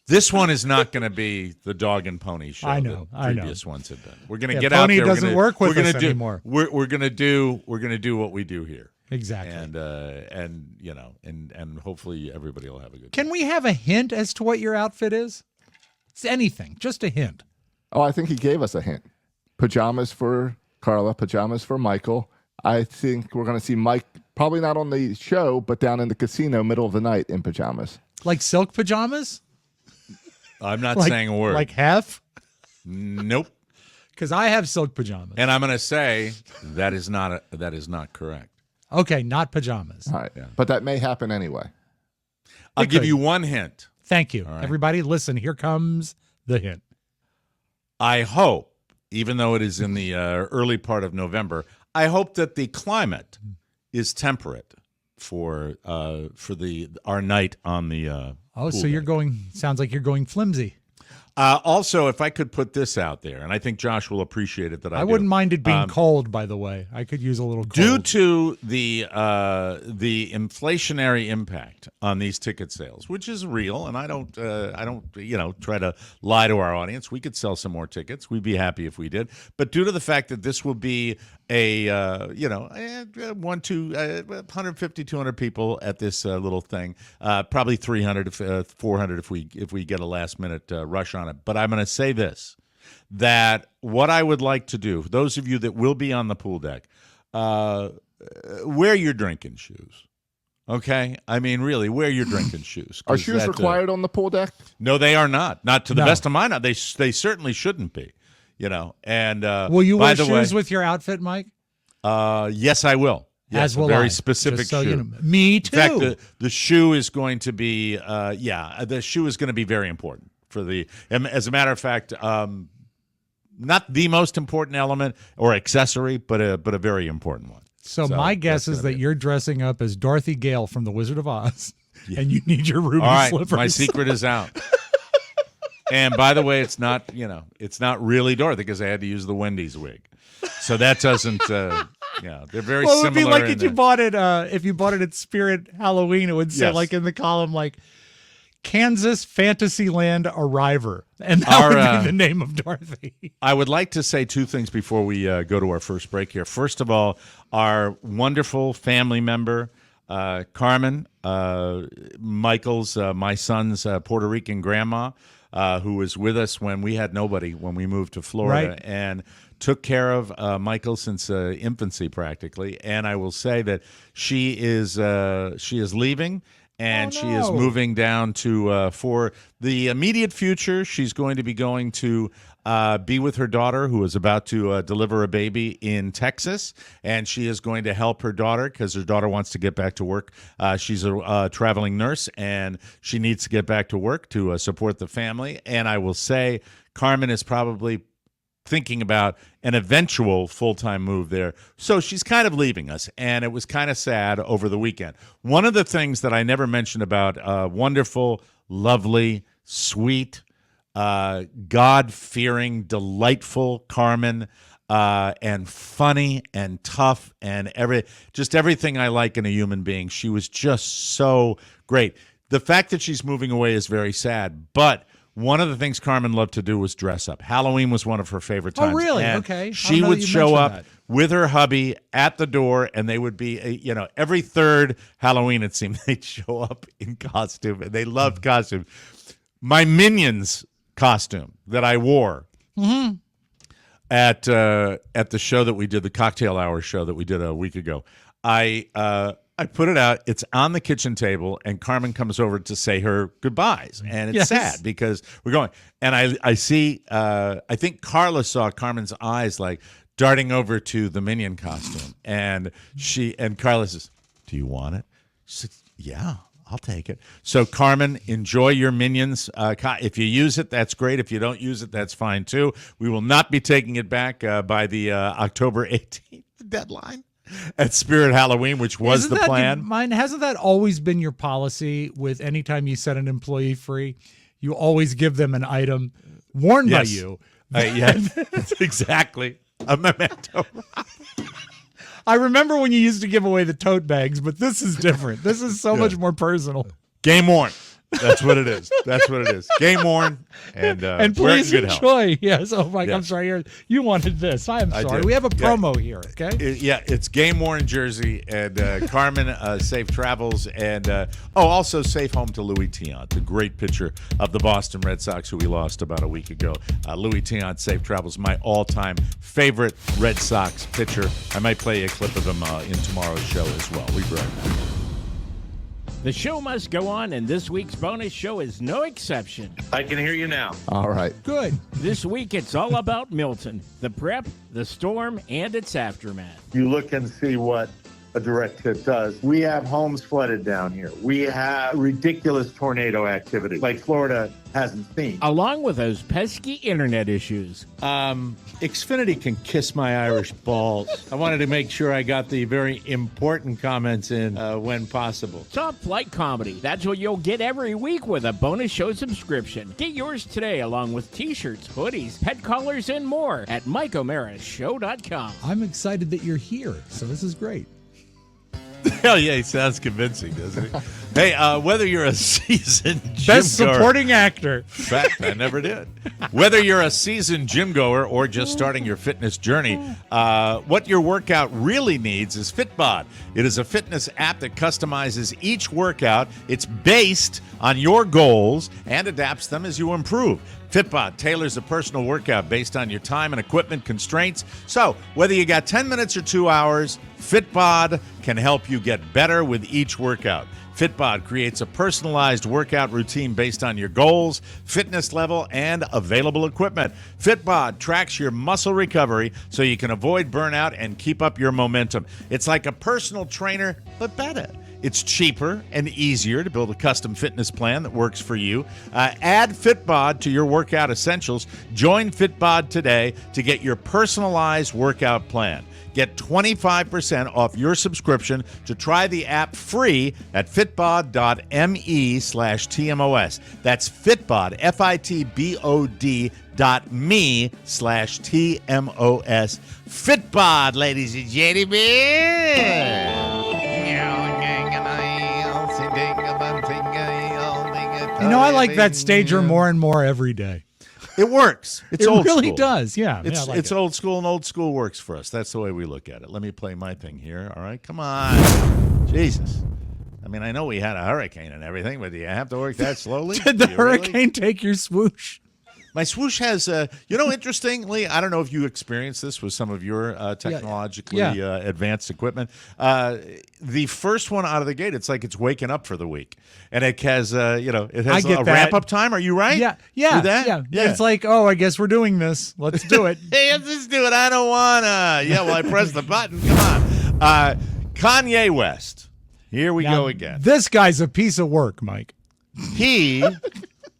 This one is not going to be the dog and pony show. I know, The I know. previous ones have been. We're going to Yeah, get Pony out there. doesn't work with we're gonna us do, anymore. We're going to do what we do here, Exactly. and you know, and hopefully everybody will have a good. Can we have a hint as to what your outfit is? It's anything, just a hint. Oh, I think he gave us a hint. Pajamas for Carla, pajamas for Michael. I think we're going to see Mike, probably not on the show, but down in the casino, middle of the night in pajamas. Like silk pajamas? I'm not Like, saying a word. Like half? Nope. Because I have silk pajamas. And I'm going to say that is not correct. Okay, not pajamas. All right. But that may happen anyway. I'll give could. you one hint. Thank you. right. Everybody, listen. Here comes the hint. I hope, even though it is in the early part of November, I hope that the climate is temperate for our night on the. Oh, pool so you're deck. going, sounds like you're going flimsy. Also, if I could put this out there, and I think Josh will appreciate it, that I do. wouldn't mind it being cold, by the way. I could use a little cold. Due to the inflationary impact on these ticket sales, which is real, and I don't try to lie to our audience. We could sell some more tickets. We'd be happy if we did. But due to the fact that this will be 150, 200 people at this little thing, probably 300 to 400 if we get a last minute rush on it. But I'm going to say this, that what I would like to do, those of you that will be on the pool deck, wear your drinking shoes. Okay? I mean, really, wear your drinking shoes. Are shoes required on the pool deck? No, they are not. Not to the No. best of my knowledge. They certainly shouldn't be. And Will you by wear the shoes way, with your outfit, Mike? Yes, I will. Yes, As will a very I, specific just so shoe. you know. Me too. In fact, the shoe is going to be, the shoe is going to be very important for the. And as a matter of fact, not the most important element or accessory, but a very important one. So my guess is that you're dressing up as Dorothy Gale from The Wizard of Oz, and you need your ruby All right, slippers. my secret is out. And by the way, it's not really Dorothy because I had to use the Wendy's wig, so that doesn't. They're very Well, it similar. would be like if you bought it at Spirit Halloween, it would say Yes. like in the column like Kansas Fantasyland Arriver, and that would be the name of Dorothy. I would like to say two things before we go to our first break here. First of all, our wonderful family member, Carmen, Michael's, my son's Puerto Rican grandma, who was with us when we had nobody when we moved to Florida, Right. and took care of Michael since infancy practically. And I will say that she is leaving. And she is moving down to, for the immediate future, she's going to be going to be with her daughter, who is about to deliver a baby in Texas. And she is going to help her daughter because her daughter wants to get back to work. She's a traveling nurse, and she needs to get back to work to support the family. And I will say Carmen is probably thinking about an eventual full-time move there. So she's kind of leaving us, and it was kind of sad over the weekend. One of the things that I never mentioned about wonderful, lovely, sweet, God-fearing, delightful Carmen, and funny and tough and everything I like in a human being. She was just so great. The fact that she's moving away is very sad, but one of the things Carmen loved to do was dress up. Halloween was one of her favorite times. Oh, really? And Okay. she would show up with her hubby at the door, and they would be, every third Halloween, it seemed, they'd show up in costume, and they loved costume. My Minions costume that I wore at the show that we did, the cocktail hour show that we did a week ago, I put it out. It's on the kitchen table, and Carmen comes over to say her goodbyes, and it's sad because we're going. And I see. I think Carla saw Carmen's eyes like darting over to the Minion costume, and Carla says, "Do you want it?" She said, "Yeah, I'll take it." So Carmen, enjoy your Minions. If you use it, that's great. If you don't use it, that's fine too. We will not be taking it back by the October 18th deadline at Spirit Halloween, which was the plan. Hasn't that always been your policy with any time you set an employee free? You always give them an item worn by you. That's exactly a memento. I remember when you used to give away the tote bags, but this is different. This is so much more personal. Game worn. That's what it is. That's what it is. Game worn, and please we're in good enjoy. health. Yes. Oh, Mike, I'm sorry. You wanted this. I'm sorry. did. We have a promo here. Okay. It's game worn jersey, and Carmen, safe travels, and also safe home to Louis Tiant, the great pitcher of the Boston Red Sox, who we lost about a week ago. Louis Tiant, safe travels, my all-time favorite Red Sox pitcher. I might play a clip of him in tomorrow's show as well. We'll be right back. The show must go on, and this week's bonus show is no exception. I can hear you now. All right. Good. This week, it's all about Milton, the prep, the storm, and its aftermath. You look and see what a direct hit does. We have homes flooded down here. We have ridiculous tornado activity like Florida hasn't seen. Along with those pesky internet issues. Xfinity can kiss my Irish balls. I wanted to make sure I got the very important comments in when possible. Top Flight Comedy. That's what you'll get every week with a bonus show subscription. Get yours today along with t-shirts, hoodies, pet collars, and more at MikeO'MaraShow.com. I'm excited that you're here, so this is great. Hell yeah, he sounds convincing, doesn't he? Hey, whether you're a seasoned Best gym goer, supporting actor. fact, I never did. Whether you're a seasoned gym goer or just starting your fitness journey, what your workout really needs is Fitbod. It is a fitness app that customizes each workout. It's based on your goals and adapts them as you improve. Fitbod tailors a personal workout based on your time and equipment constraints. So whether you got 10 minutes or 2 hours, Fitbod can help you get better with each workout. Fitbod creates a personalized workout routine based on your goals, fitness level, and available equipment. Fitbod tracks your muscle recovery so you can avoid burnout and keep up your momentum. It's like a personal trainer, but better. It's cheaper and easier to build a custom fitness plan that works for you. Add Fitbod to your workout essentials. Join Fitbod today to get your personalized workout plan. Get 25% off your subscription to try the app free at fitbod.me/TMOS. That's Fitbod, FITBOD.me/TMOS. Fitbod, ladies and gentlemen. I like that stager more and more every day. It works. It's old school. It really does, yeah. It's old school, and old school works for us. That's the way we look at it. Let me play my thing here. All right, come on. Jesus. I mean, I know we had a hurricane and everything, but do you have to work that slowly? Did the hurricane take your swoosh? My swoosh has, interestingly, I don't know if you experienced this with some of your technologically advanced equipment. The first one out of the gate, it's like it's waking up for the week, and it has, it has a ramp up time. Are you right? Yeah. With that? Yeah. It's like, I guess we're doing this. Let's do it. Hey, let's just do it. I don't wanna. Yeah, well, I pressed the button. Come on. Kanye West. Here we go again. This guy's a piece of work, Mike. He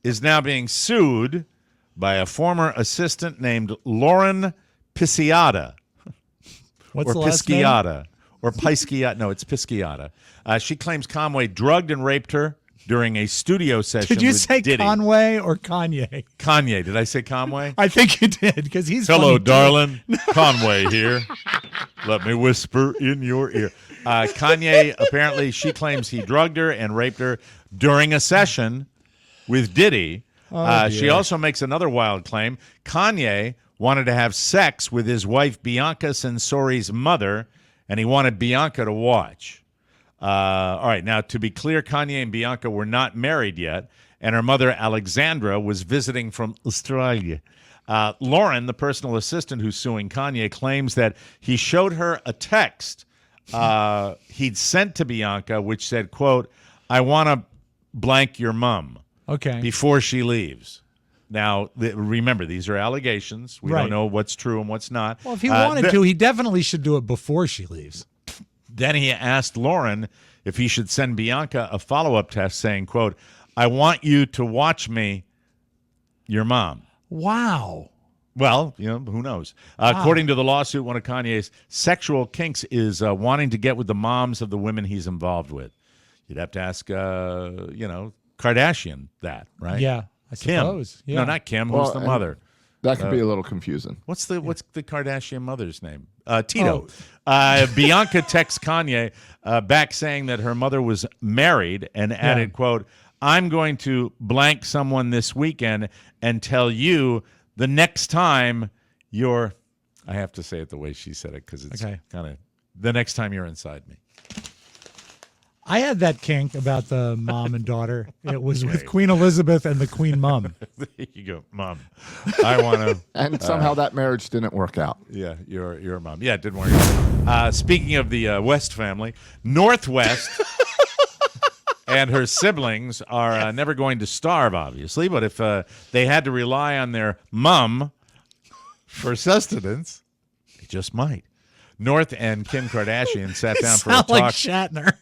is now being sued by a former assistant named Lauren Pisciata. What's the last name? Or Pisciata. No, it's Pisciata. She claims Conway drugged and raped her during a studio session Did you with say Diddy. Conway or Kanye? Kanye. Did I say Conway? I think you did, because he's Hello, funny, darling. Conway here. Let me whisper in your ear. Kanye, apparently, she claims he drugged her and raped her during a session with Diddy. She also makes another wild claim. Kanye wanted to have sex with his wife Bianca Censori's mother, and he wanted Bianca to watch. All right, now to be clear, Kanye and Bianca were not married yet, and her mother Alexandra was visiting from Australia. Lauren, the personal assistant who's suing Kanye, claims that he showed her a text he'd sent to Bianca, which said, quote, "I want to blank your mom." Okay. Before she leaves. Now, remember, these are allegations. We don't know what's true and what's not. Well, if he wanted to, he definitely should do it before she leaves. Then he asked Lauren if he should send Bianca a follow-up test saying, quote, "I want you to watch me, your mom." Wow. Well, who knows? According to the lawsuit, one of Kanye's sexual kinks is wanting to get with the moms of the women he's involved with. You'd have to ask, Kardashian that, right? Yeah, I suppose. Kim. Yeah. No, not Kim. Who's the mother? That could be a little confusing. What's the Kardashian mother's name? Tito. Bianca texts Kanye back saying that her mother was married and added, quote, "I'm going to blank someone this weekend and tell you the next time you're," I have to say it the way she said it because it's kind of, "the next time you're inside me." I had that kink about the mom and daughter. It was with Queen Elizabeth and the Queen Mom. There you go, Mom. I want to. And somehow that marriage didn't work out. Yeah, your mom. Yeah, it didn't work out. Speaking of the West family, Northwest and her siblings are never going to starve, obviously. But if they had to rely on their mom for sustenance, they just might. North and Kim Kardashian sat down for a talk. Like Shatner.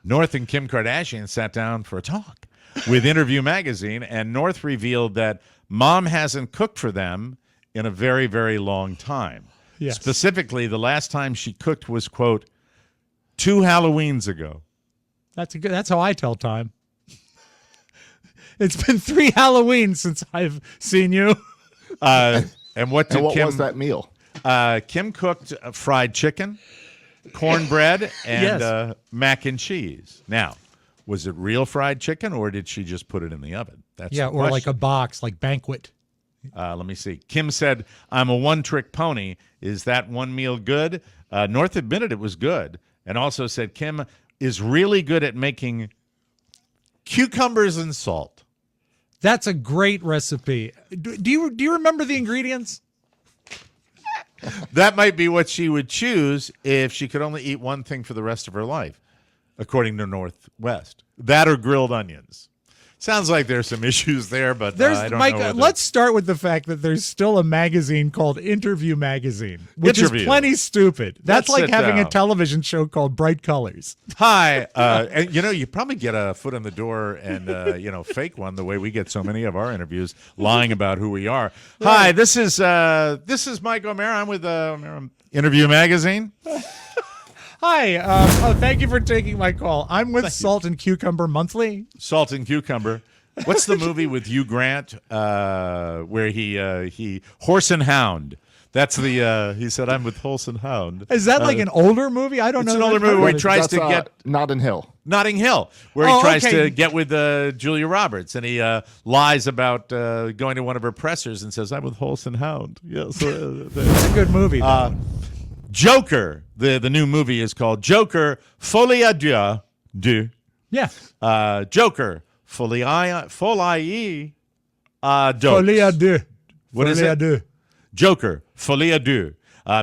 North and Kim Kardashian sat down for a talk with Interview Magazine, and North revealed that Mom hasn't cooked for them in a very, very long time. Yes. Specifically, the last time she cooked was, quote, 2 Halloweens ago. That's how I tell time. It's been 3 Halloweens since I've seen you. And what was that meal? Kim cooked fried chicken, cornbread, and mac and cheese. Now, was it real fried chicken, or did she just put it in the oven? That's the or question. like a box, like Banquet. Let me see. Kim said, "I'm a one-trick pony. Is that one meal good?" North admitted it was good, and also said Kim is really good at making cucumbers and salt. That's a great recipe. Do you remember the ingredients? That might be what she would choose if she could only eat one thing for the rest of her life. according to Northwest. That or grilled onions. Sounds like there's some issues there, but I don't Mike, know. Let's start with the fact that there's still a magazine called Interview Magazine, which is plenty stupid. That's like having a television show called Bright Colors. Hi, and you probably get a foot in the door and fake one the way we get so many of our interviews, lying about who we are. Right. Hi, this is Mike O'Mara. I'm with Interview Magazine. Hi. Thank you for taking my call. I'm with Salt and Cucumber Monthly. Salt and Cucumber. What's the movie with Hugh Grant where he Horse and Hound? That's the he said I'm with Horse and Hound. Is that like an older movie? I don't know. It's an older movie where he tries to get Notting Hill. Notting Hill, where he tries to get with Julia Roberts, and he lies about going to one of her pressers and says I'm with Horse and Hound. Yes, it's a good movie. Joker, the new movie is called Joker Folie à Deux. Yeah. Joker Folie à Deux. Folie à Deux. What is it? Joker Folie à Deux.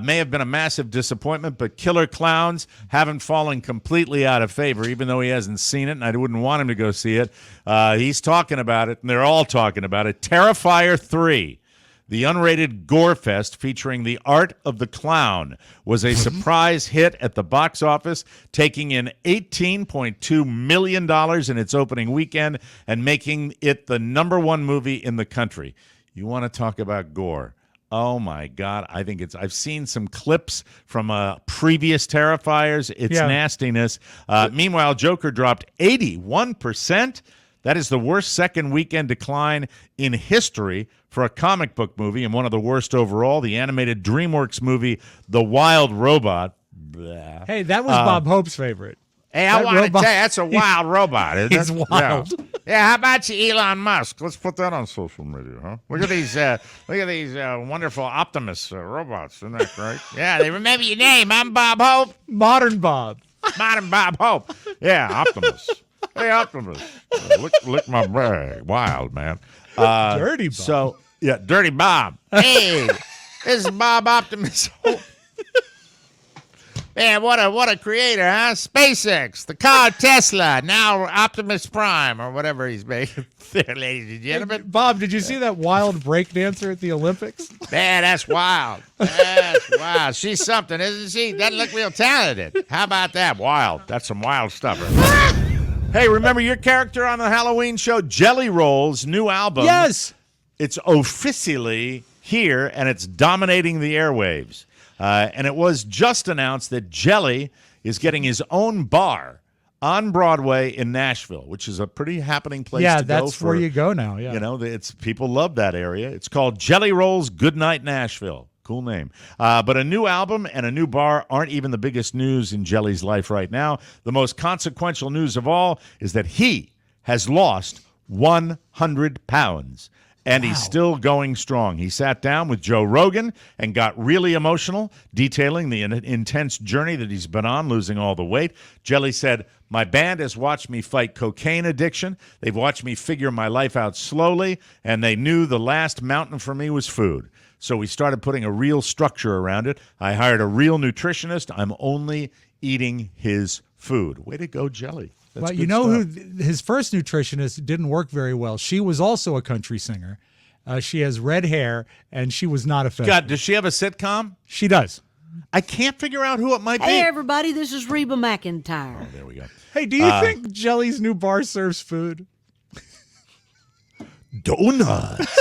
May have been a massive disappointment, but Killer Clowns haven't fallen completely out of favor, even though he hasn't seen it, and I wouldn't want him to go see it. He's talking about it, and they're all talking about it. Terrifier 3. The unrated gore fest featuring the art of the clown was a surprise hit at the box office, taking in $18.2 million in its opening weekend and making it the #1 movie in the country. You want to talk about gore? Oh my God! I think I've seen some clips from previous Terrifiers. It's nastiness. Meanwhile, Joker dropped 81%. That is the worst second weekend decline in history for a comic book movie, and one of the worst overall. The animated DreamWorks movie, The Wild Robot. Blah. Hey, that was Bob Hope's favorite. Hey, I want to tell you, that's a wild robot, isn't it? He's wild. Yeah, how about you, Elon Musk? Let's put that on social media, huh? Look at these wonderful Optimus robots. Isn't that great? Yeah, they remember your name. I'm Bob Hope. Modern Bob. Modern Bob Hope. Yeah, Optimus. Hey, Optimus. Lick my bag. Wild, man. Dirty Bob. So, yeah, Dirty Bob. Hey, this is Bob Optimus Hope. Man, what a creator, huh? SpaceX, the car Tesla, now Optimus Prime, or whatever he's making there, ladies and gentlemen. Hey, Bob, did you see that wild breakdancer at the Olympics? Man, that's wild. That's wild. She's something, isn't she? Doesn't look real talented. How about that? Wild. That's some wild stuff. Hey, remember your character on the Halloween show, Jelly Roll's new album? Yes. It's officially here, and it's dominating the airwaves. And it was just announced that Jelly is getting his own bar on Broadway in Nashville, which is a pretty happening place to go. Yeah, that's where you go now. Yeah, people love that area. It's called Jelly Roll's Goodnight Nashville. Cool name. But a new album and a new bar aren't even the biggest news in Jelly's life right now. The most consequential news of all is that he has lost 100 pounds. And he's still going strong. He sat down with Joe Rogan and got really emotional, detailing the intense journey that he's been on, losing all the weight. Jelly said, "My band has watched me fight cocaine addiction. They've watched me figure my life out slowly, and they knew the last mountain for me was food. So we started putting a real structure around it. I hired a real nutritionist. I'm only eating his food." Way to go, Jelly. Well, you know who his first nutritionist didn't work very well. She was also a country singer. She has red hair, and she was not effective. God, does she have a sitcom? She does. I can't figure out who it might be. Hey, everybody, this is Reba McEntire. Oh, there we go. Hey, do you think Jelly's new bar serves food? Donuts.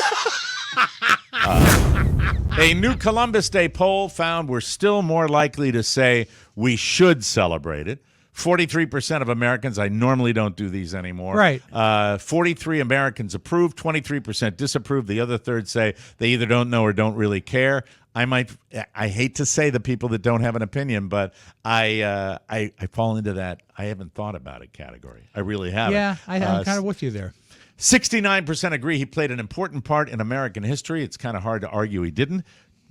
A new Columbus Day poll found we're still more likely to say we should celebrate it. 43% of Americans, I normally don't do these anymore. Right. 43 Americans approve, 23% disapprove. The other third say they either don't know or don't really care. I hate to say the people that don't have an opinion, but I fall into that I haven't thought about it category. I really haven't. Yeah, I'm kind of with you there. 69% agree he played an important part in American history. It's kind of hard to argue he didn't.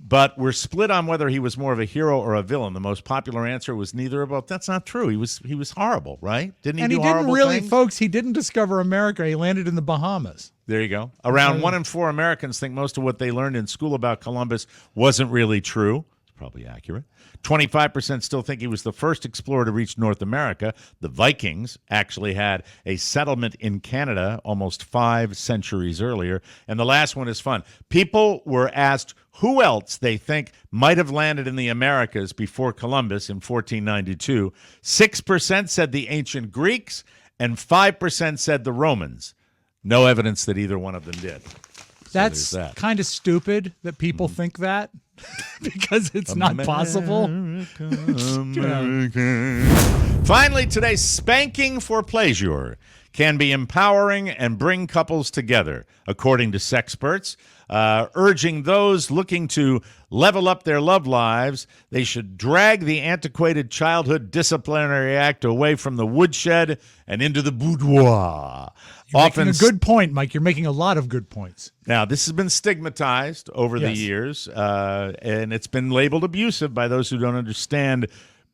But we're split on whether he was more of a hero or a villain. The most popular answer was neither of both. That's not true. He was horrible, right? Didn't he do horrible things? Folks, he didn't discover America. He landed in the Bahamas. There you go. Around 1 in 4 Americans think most of what they learned in school about Columbus wasn't really true. Probably accurate. 25% still think he was the first explorer to reach North America. The Vikings actually had a settlement in Canada almost 5 centuries earlier. And the last one is fun. People were asked who else they think might have landed in the Americas before Columbus in 1492. 6% said the ancient Greeks, and 5% said the Romans. No evidence that either one of them did. That's kind of stupid that people think that because it's not possible. Finally, today, spanking for pleasure can be empowering and bring couples together, according to sexperts, urging those looking to level up their love lives, they should drag the antiquated childhood disciplinary act away from the woodshed and into the boudoir. You're making a good point, Mike. You're making a lot of good points. Now, this has been stigmatized over the years, and it's been labeled abusive by those who don't understand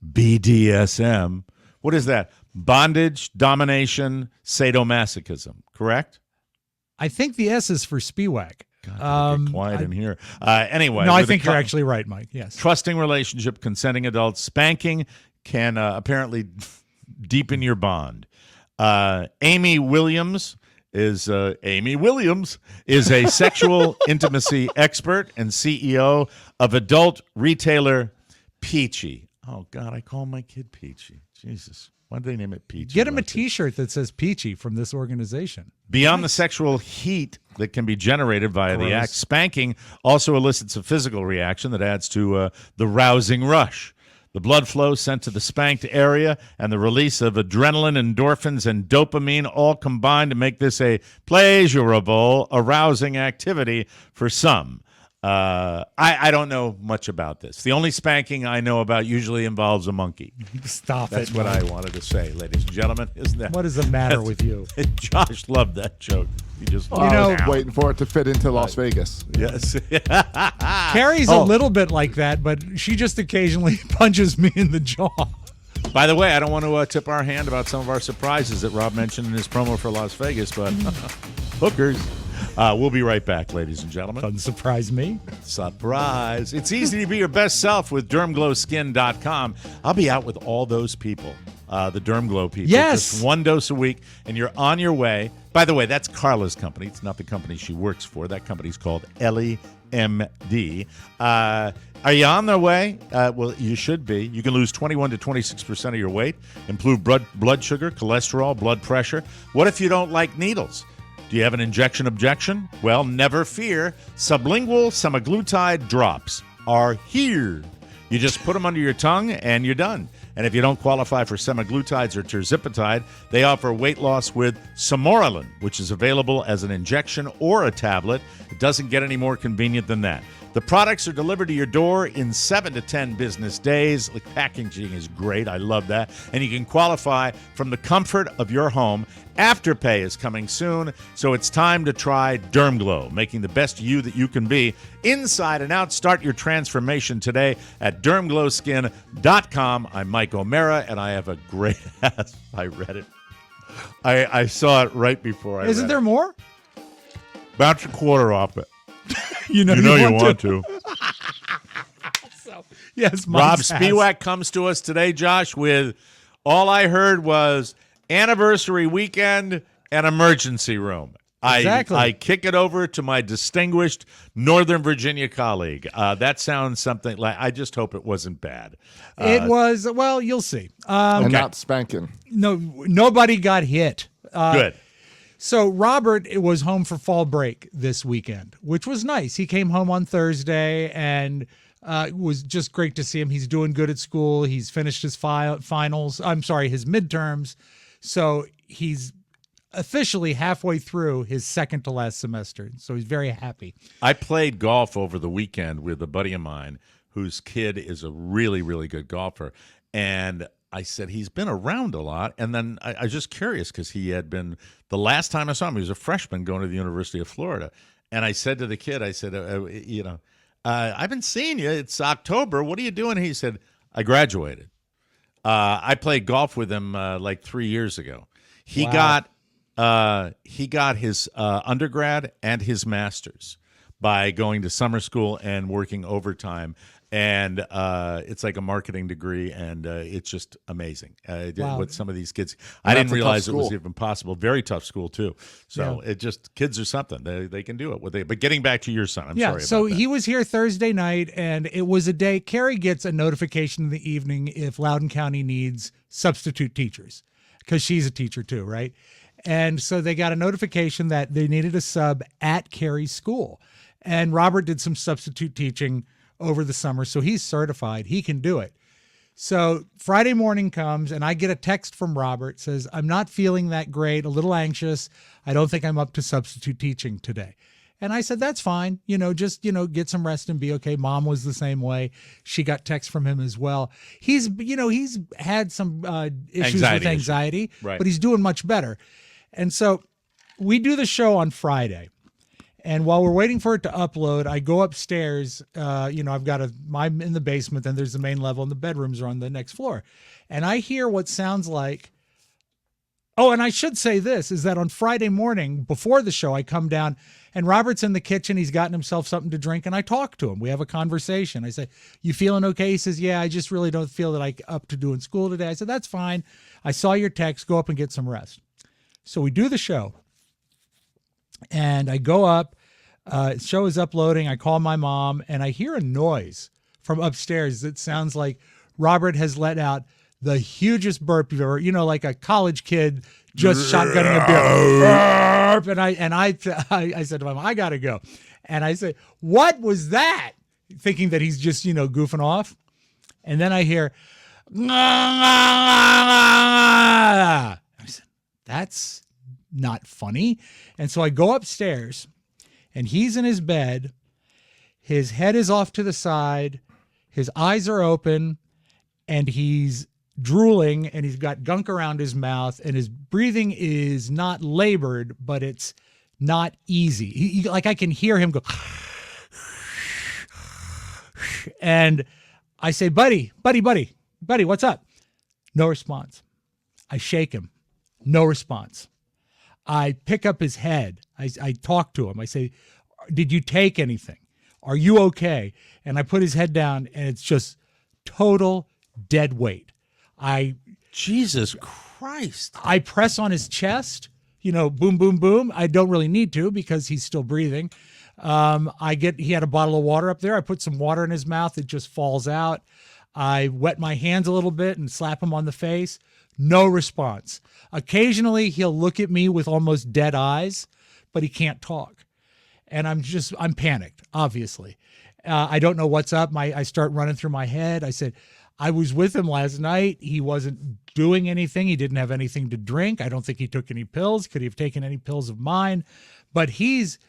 BDSM. What is that? Bondage, domination, sadomasochism, correct? I think the S is for Spiewak. Get quiet in here. Anyway. No, I think you're actually right, Mike. Yes. Trusting relationship, consenting adults. Spanking can apparently deepen your bond. Amy Williams is a sexual intimacy expert and CEO of adult retailer Peachy. Oh, God, I call my kid Peachy. Jesus. Why did they name it Peachy? Get him a T-shirt that says Peachy from this organization. Beyond the sexual heat that can be generated via the act, spanking also elicits a physical reaction that adds to the rousing rush. The blood flow sent to the spanked area and the release of adrenaline, endorphins, and dopamine all combine to make this a pleasurable, arousing activity for some. I don't know much about this. The only spanking I know about usually involves a monkey. Stop That's it. what I wanted to say, ladies and gentlemen. Isn't that? What is the matter with you? Josh loved that joke. He just I was waiting for it to fit into Las Vegas. Yes. Carrie's a little bit like that, but she just occasionally punches me in the jaw. By the way, I don't want to tip our hand about some of our surprises that Rob mentioned in his promo for Las Vegas, but hookers. We'll be right back, ladies and gentlemen. Doesn't surprise me. Surprise. It's easy to be your best self with DermGlowSkin.com. I'll be out with all those people, the DermGlow people. Yes. Just 1 dose a week, and you're on your way. By the way, that's Carla's company. It's not the company she works for. That company's called LEMD. Are you on their way? Well, you should be. You can lose 21 to 26% of your weight, improve blood sugar, cholesterol, blood pressure. What if you don't like needles? Do you have an injection objection? Well, never fear. Sublingual semaglutide drops are here. You just put them under your tongue and you're done. And if you don't qualify for semaglutides or tirzepatide, they offer weight loss with Samoralin, which is available as an injection or a tablet. It doesn't get any more convenient than that. The products are delivered to your door in 7 to 10 business days. The packaging is great. I love that. And you can qualify from the comfort of your home. Afterpay is coming soon, so it's time to try DermGlow, making the best you that you can be inside and out. Start your transformation today at DermGlowSkin.com. I'm Mike O'Mara, and I have a great ass. I read it. I saw it right before I read it. Isn't there more? Bounce a quarter off it. You know you want to. So, yes, Rob Spiewak comes to us today, Josh, with all I heard was anniversary weekend and emergency room. Exactly. I kick it over to my distinguished Northern Virginia colleague. That sounds something like, I just hope it wasn't bad. It was, well, you'll see. And not spanking. No, nobody got hit. Good. So Robert was home for fall break this weekend, which was nice. He came home on Thursday, and it was just great to see him. He's doing good at school. He's finished his finals. I'm sorry, his midterms. So he's officially halfway through his second to last semester. So he's very happy. I played golf over the weekend with a buddy of mine whose kid is a really, really good golfer. And I said, he's been around a lot. And then I was just curious because he had been, the last time I saw him, he was a freshman going to the University of Florida. And I said to the kid, I said, I've been seeing you. It's October. What are you doing? He said, I graduated. I played golf with him like 3 years ago. He got his undergrad and his master's by going to summer school and working overtime And it's like a marketing degree, and it's just amazing. Wow. With some of these kids, Well, I didn't that's a tough realize it was school. even possible. Very tough school too. So it just kids are something. They can do it. But getting back to your son, I'm sorry. So about that. he was here Thursday night, and it was a day. Carrie gets a notification in the evening if Loudoun County needs substitute teachers, because she's a teacher too, right? And so they got a notification that they needed a sub at Carrie's school, and Robert did some substitute teaching over the summer, so he's certified. He can do it. So Friday morning comes, and I get a text from Robert, says, I'm not feeling that great, a little anxious. I don't think I'm up to substitute teaching today. And I said, that's fine. Just get some rest and be okay. Mom was the same way. She got text from him as well. He's had some issues with anxiety, Right. but he's doing much better. And so we do the show on Friday. And while we're waiting for it to upload, I go upstairs. I've got I'm in the basement, then there's the main level, and the bedrooms are on the next floor. And I hear what sounds like, oh, and I should say this, is that on Friday morning before the show, I come down and Robert's in the kitchen. He's gotten himself something to drink, and I talk to him. We have a conversation. I say, you feeling okay? He says, yeah, I just really don't feel that I'm up to doing school today. I said, that's fine. I saw your text. Go up and get some rest. So we do the show. And I go up, the show is uploading. I call my mom, and I hear a noise from upstairs that sounds like Robert has let out the hugest burp you've ever, like a college kid just shotgunning a beer. And I said to my mom, I gotta go. And I said, what was that? Thinking that he's just, goofing off. And then I hear, I said, that's not funny. And so I go upstairs, and he's in his bed. His head is off to the side. His eyes are open, and he's drooling, and he's got gunk around his mouth, and his breathing is not labored, but it's not easy. Like I can hear him go. And I say, buddy, what's up? No response. I shake him. No response. I pick up his head. I talk to him. I say, did you take anything? Are you okay? And I put his head down, and it's just total dead weight. Jesus Christ. I press on his chest, boom, boom, boom. I don't really need to because he's still breathing. He had a bottle of water up there. I put some water in his mouth. It just falls out. I wet my hands a little bit and slap him on the face. No response. Occasionally, he'll look at me with almost dead eyes, but he can't talk. And I'm panicked, obviously. I don't know what's up. I start running through my head. I said, I was with him last night. He wasn't doing anything. He didn't have anything to drink. I don't think he took any pills. Could he have taken any pills of mine? But he's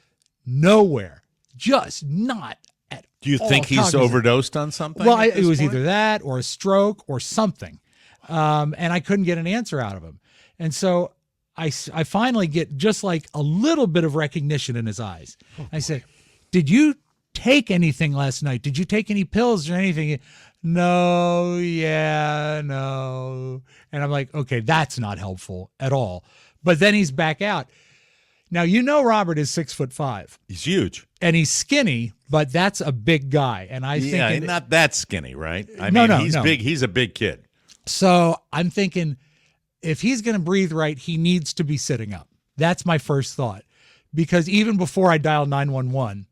nowhere, just not at all. Do you think he's cognizant. Overdosed on something? Well, at it was point? either that or a stroke or something. And I couldn't get an answer out of him. And so I finally get just like a little bit of recognition in his eyes. I said, did you take anything last night? Did you take any pills or anything? No, yeah, no. And I'm like, okay, that's not helpful at all. But then he's back out. Now, Robert is 6'5". He's huge. And he's skinny, but that's a big guy. And I think not that skinny, right? No, he's big. He's a big kid. So I'm thinking if he's going to breathe right, he needs to be sitting up. That's my first thought. Because even before I dial 911,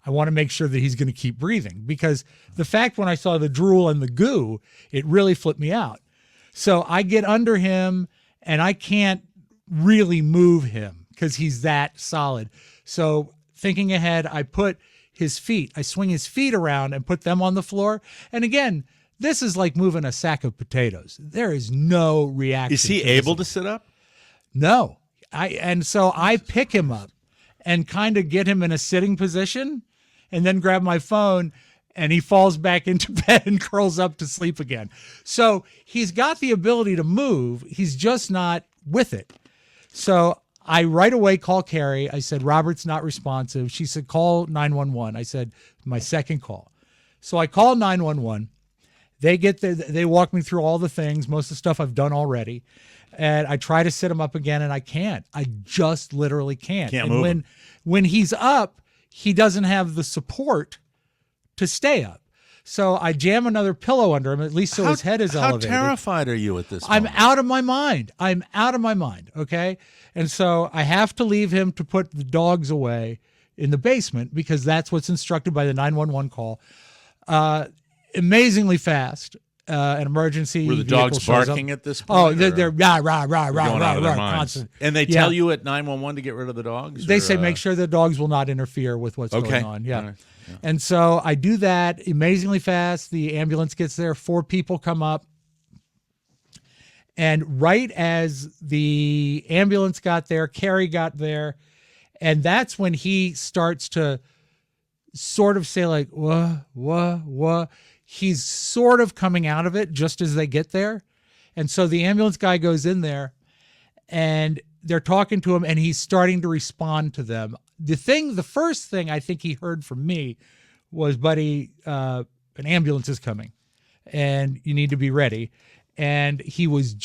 I want to make sure that he's going to keep breathing. Because the fact when I saw the drool and the goo, it really flipped me out. So I get under him, and I can't really move him because he's that solid. So thinking ahead, I swing his feet around and put them on the floor. And again, this is like moving a sack of potatoes. There is no reaction. Is he able to sit up? No. So I pick him up and kind of get him in a sitting position and then grab my phone, and he falls back into bed and curls up to sleep again. So he's got the ability to move. He's just not with it. So I right away call Carrie. I said, Robert's not responsive. She said, call 911. I said, my second call. So I called 911. They walk me through all the things, most of the stuff I've done already. And I try to sit him up again, and I can't. I just literally can't. Can't and move him. When he's up, he doesn't have the support to stay up. So I jam another pillow under him, at least so his head is elevated. How terrified are you at this I'm moment? out of my mind. I'm out of my mind, okay? And so I have to leave him to put the dogs away in the basement because that's what's instructed by the 911 call. Amazingly fast. An emergency Were the vehicle dogs shows barking up. at this Oh, point? they're rah, rah, rah, rah, Going rah, out of their rah, minds. constant. And they Yeah. tell you at 911 to get rid of the dogs? They or, say make sure the dogs will not interfere with what's Okay. going on. Yeah. All right. Yeah. And so I do that amazingly fast. The ambulance gets there. 4 people come up. And right as the ambulance got there, Carrie got there. And that's when he starts to sort of say like, what? He's sort of coming out of it just as they get there. And so the ambulance guy goes in there and they're talking to him and he's starting to respond to them. The first thing I think he heard from me was, buddy, an ambulance is coming and you need to be ready. And he was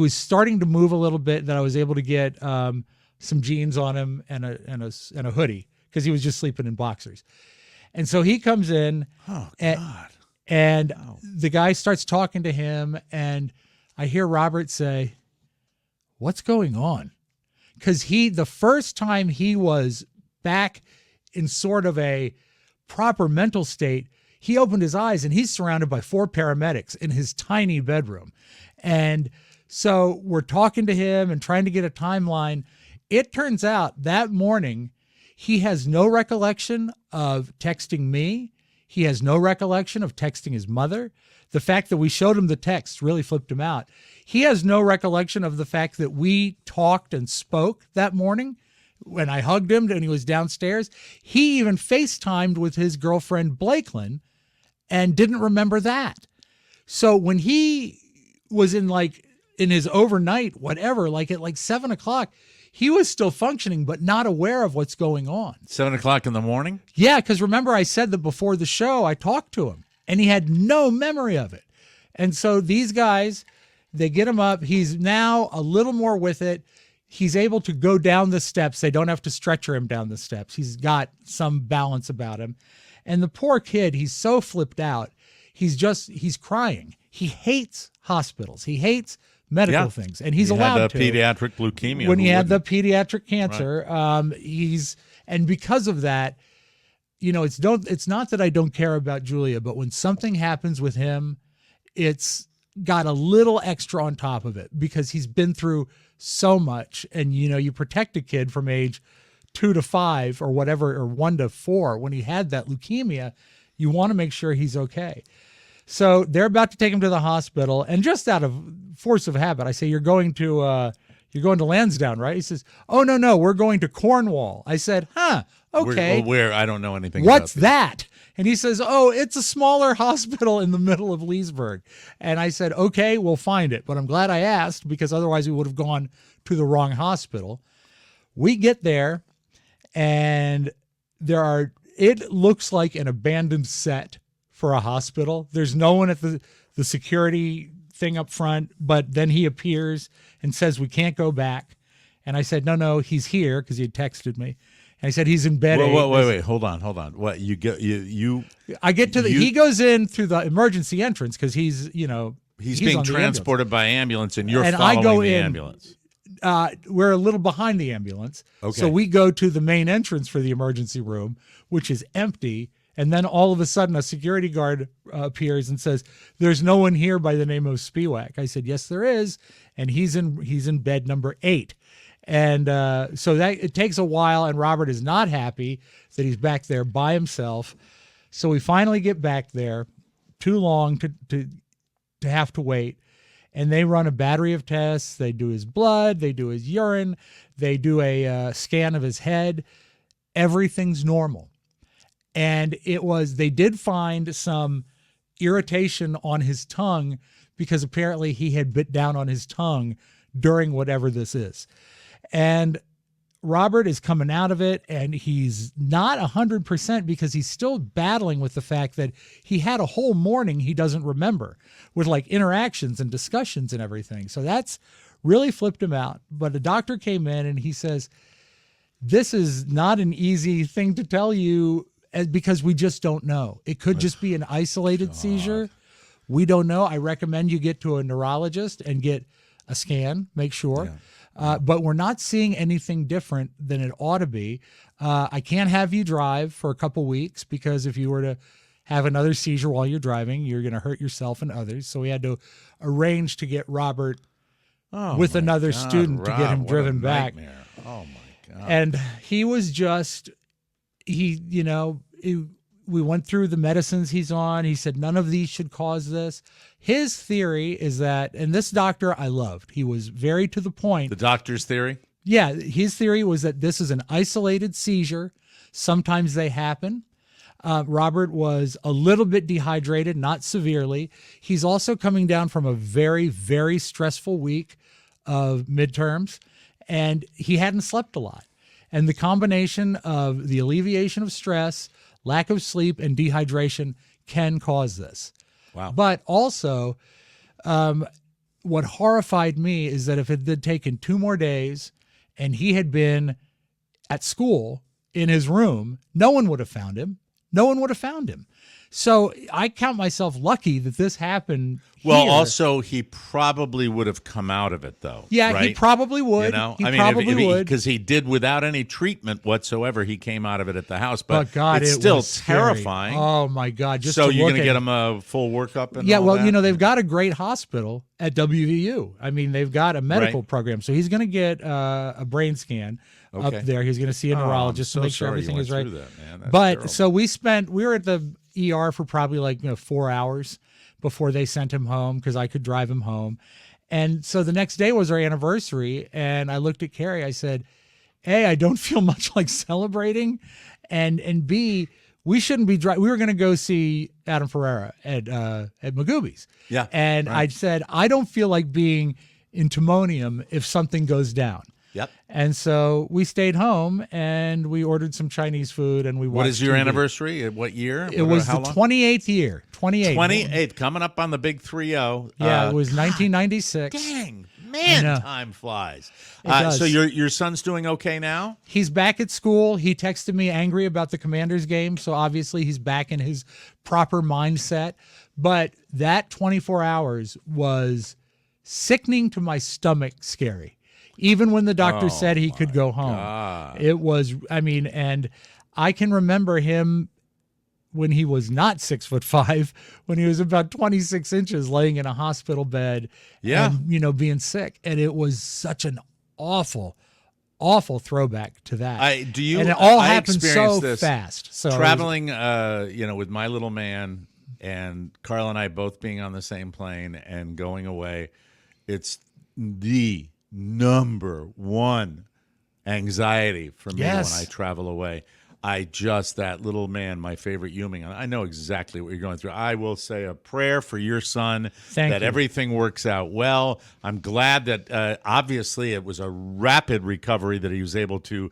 starting to move a little bit that I was able to get some jeans on him and a hoodie because he was just sleeping in boxers. And so he comes in and the guy starts talking to him and I hear Robert say, what's going on? Because the first time he was back in sort of a proper mental state, he opened his eyes and he's surrounded by 4 paramedics in his tiny bedroom. And so we're talking to him and trying to get a timeline. It turns out that morning, he has no recollection of texting me. He has no recollection of texting his mother. The fact that we showed him the text really flipped him out. He has no recollection of the fact that we talked and spoke that morning when I hugged him and he was downstairs. He even FaceTimed with his girlfriend, Blakelyn, and didn't remember that. So when he was in his overnight, whatever, at 7 o'clock, he was still functioning, but not aware of what's going on. 7 o'clock in the morning? Yeah, because remember I said that before the show, I talked to him, and he had no memory of it. And so these guys, they get him up. He's now a little more with it. He's able to go down the steps. They don't have to stretcher him down the steps. He's got some balance about him. And the poor kid, he's so flipped out. He's crying. He hates hospitals. He hates medical things, and he's allowed to. He had pediatric leukemia. When he had the pediatric cancer, right. And because of that, it's not that I don't care about Julia, but when something happens with him, it's got a little extra on top of it because he's been through so much. And, you protect a kid from age 2 to 5 or whatever, or 1 to 4, when he had that leukemia, you want to make sure he's okay. So they're about to take him to the hospital, and just out of force of habit, I say, you're going to Lansdowne, right? He says, oh, no, we're going to Cornwall. I said, okay. Where? I don't know anything What's about that? And he says, oh, it's a smaller hospital in the middle of Leesburg. And I said, okay, we'll find it. But I'm glad I asked because otherwise we would have gone to the wrong hospital. We get there, and it looks like an abandoned set for a hospital. There's no one at the security thing up front, but then he appears and says, we can't go back. And I said, no, he's here, because he had texted me. And I said, he's in bed. Wait, hold on. What, he goes in through the emergency entrance because he's being transported by ambulance, and you're and following I go the in, ambulance. We're a little behind the ambulance. Okay. So we go to the main entrance for the emergency room, which is empty. And then all of a sudden a security guard appears and says, there's no one here by the name of Spiewak. I said, yes, there is. And he's in bed number 8. And so that it takes a while, and Robert is not happy that he's back there by himself. So we finally get back there, too long to have to wait. And they run a battery of tests. They do his blood. They do his urine. They do a scan of his head. Everything's normal. And they did find some irritation on his tongue because apparently he had bit down on his tongue during whatever this is. And Robert is coming out of it, and he's not 100% because he's still battling with the fact that he had a whole morning he doesn't remember with interactions and discussions and everything. So that's really flipped him out. But a doctor came in and he says, this is not an easy thing to tell you because we just don't know. It could just be an isolated seizure. We don't know. I recommend you get to a neurologist and get a scan, make sure. But we're not seeing anything different than it ought to be. I can't have you drive for a couple weeks because if you were to have another seizure while you're driving, you're going to hurt yourself and others. So we had to arrange to get Robert with another student to get him driven back. Oh my God. And he was just, we went through the medicines he's on. He said none of these should cause this. His theory is that, and this doctor I loved, he was very to the point. The doctor's theory? Yeah, his theory was that this is an isolated seizure. Sometimes they happen. Robert was a little bit dehydrated, not severely. He's also coming down from a very, very stressful week of midterms, and he hadn't slept a lot. And the combination of the alleviation of stress, lack of sleep, and dehydration can cause this. Wow. But also, what horrified me is that if it had taken 2 more days and he had been at school in his room, no one would have found him. No one would have found him. So I count myself lucky that this happened Well, here. also, he probably would have come out of it, though. Yeah, right? he probably would. He probably would. Because he did without any treatment whatsoever. He came out of it at the house, but God, it's it still was scary. terrifying. Oh my God! Just so to you're look going to at get him a full workup? And yeah, all well, that? they've got a great hospital at WVU. I mean, they've got a medical Right. program, so he's going to get a brain scan Okay. up there. He's going to see a Oh, I'm neurologist so to make sure sorry you everything went is right. through that, man. That's But terrible. so we were at the ER for probably like 4 hours before they sent him home because I could drive him home. And so the next day was our anniversary, and I looked at Carrie. I said, A, I don't feel much like celebrating, and B, we shouldn't be driving. We were going to go see Adam Ferreira at Magooby's. Yeah, And right. I said, I don't feel like being in Timonium if something goes down. Yep. And so we stayed home and we ordered some Chinese food and we watched What is your TV. anniversary? What year? It was the How long? 28th year. 28. 28th, coming up on the big 3-0. Yeah, it was 1996. Dang, I man, know. time flies. It does. So your son's doing okay now? He's back at school. He texted me angry about the Commanders game, so obviously he's back in his proper mindset. But that 24 hours was sickening to my stomach scary. Even when the doctor said he could go home. God. It was, and I can remember him when he was not 6'5", when he was about 26 inches laying in a hospital bed Yeah. and, being sick. And it was such an awful, awful throwback to that. And it all happened so experienced this fast. So it was- traveling, with my little man and Carl and I both being on the same plane and going away. It's the number one anxiety for me Yes. when I travel away. That little man, my favorite human, I know exactly what you're going through. I will say a prayer for your son Thank that you. everything works out well. I'm glad that obviously it was a rapid recovery that he was able to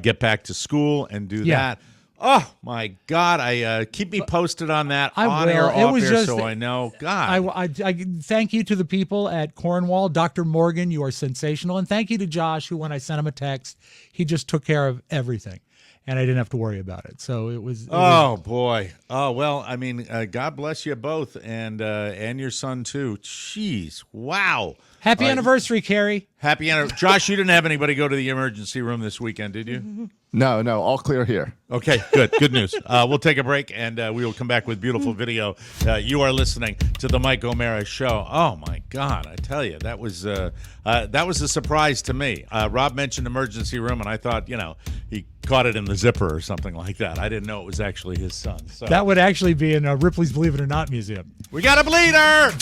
get back to school and do Yeah. that. Oh my God! Keep me posted on that I on will. air, It off was air, just- so I know. God, I thank you to the people at Cornwall. Dr. Morgan, you are sensational. And thank you to Josh, who, when I sent him a text, he just took care of everything. And I didn't have to worry about it. So it was. Boy. Oh well. I mean, God bless you both, and your son too. Jeez. Wow. Happy anniversary, Carrie. Happy anniversary, Josh. You didn't have anybody go to the emergency room this weekend, did you? No, all clear here. Okay, good. Good news. We'll take a break, and we will come back with beautiful video. You are listening to the Mike O'Mara Show. Oh, my God. I tell you, that was a surprise to me. Rob mentioned emergency room, and I thought, he caught it in the zipper or something like that. I didn't know it was actually his son. So. That would actually be in Ripley's Believe It or Not museum. We got a bleeder!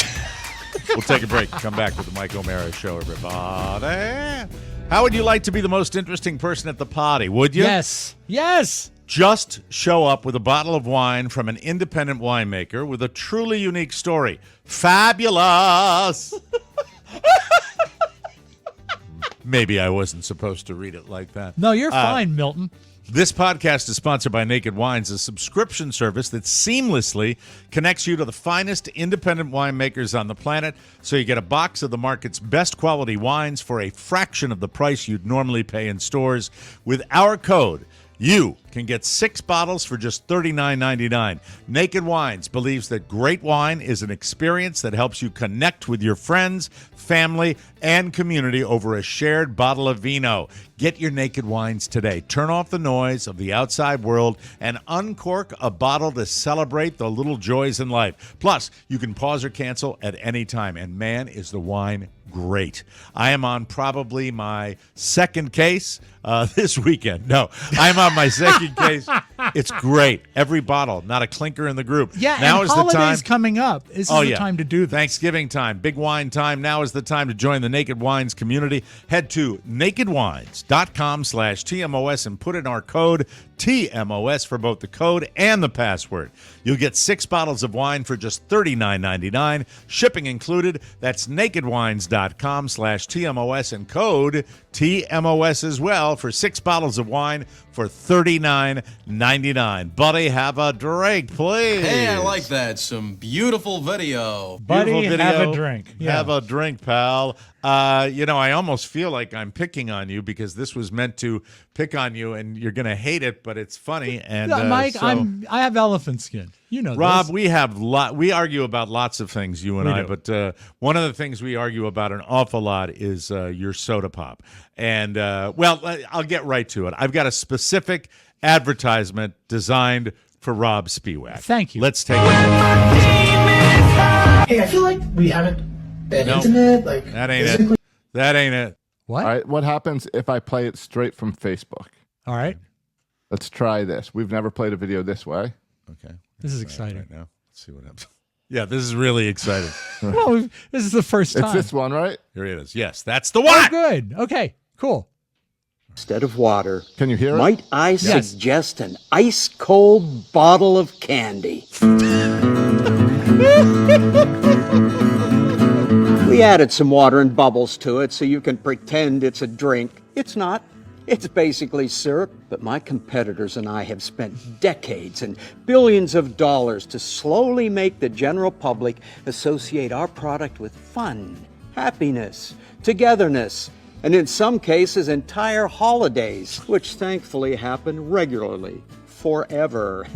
We'll take a break. Come back with the Mike O'Mara Show, everybody. How would you like to be the most interesting person at the party? Would you? Yes. Yes. Just show up with a bottle of wine from an independent winemaker with a truly unique story. Fabulous! Maybe I wasn't supposed to read it like that. No, you're fine, Milton. This podcast is sponsored by Naked Wines, a subscription service that seamlessly connects you to the finest independent winemakers on the planet, so you get a box of the market's best quality wines for a fraction of the price you'd normally pay in stores. With our code, you can get 6 bottles for just $39.99. Naked Wines believes that great wine is an experience that helps you connect with your friends, family, and community over a shared bottle of vino. Get your Naked Wines today. Turn off the noise of the outside world and uncork a bottle to celebrate the little joys in life. Plus, you can pause or cancel at any time. And man, is the wine great. I am on probably my second case this weekend. No, I'm on my second case. It's great. Every bottle, not a clinker in the group. Yeah, now and is the holidays time coming up. This is the time to do this. Thanksgiving time, big wine time. Now is the time to join the Naked Wines community. Head to nakedwines.com/TMOS and put in our code TMOS for both the code and the password. You'll get 6 bottles of wine for just $39.99. Shipping included. That's nakedwines.com/TMOS and code TMOS as well for 6 bottles of wine for $39.99. Buddy, have a drink, please. Hey, I like that. Some beautiful video. Buddy, Beautiful video. have a drink. Yeah. Have a drink, pal. I almost feel like I'm picking on you because this was meant to pick on you, and you're going to hate it, but it's funny. And Mike, I have elephant skin. You know, Rob, this. we argue about lots of things, you and We I, do. but one of the things we argue about an awful lot is your soda pop. And I'll get right to it. I've got a specific advertisement designed for Rob Spiewak. Thank you. Let's take it. Hey, I feel like we haven't been Nope. intimate. Like That ain't physically. it. That ain't it. What? All right, what happens if I play it straight from Facebook? All right. Let's try this. We've never played a video this way. Okay. This is exciting. Right now. Let's see what happens. Yeah, this is really exciting. Well, this is the first time. It's this one, right? Here it is. Yes, that's the one. Oh, good. Okay, cool. Instead of water, can you hear it? Might I suggest an ice cold bottle of candy? We added some water and bubbles to it so you can pretend it's a drink. It's not. It's basically syrup. But my competitors and I have spent decades and billions of dollars to slowly make the general public associate our product with fun, happiness, togetherness, and in some cases, entire holidays, which thankfully happen regularly, forever.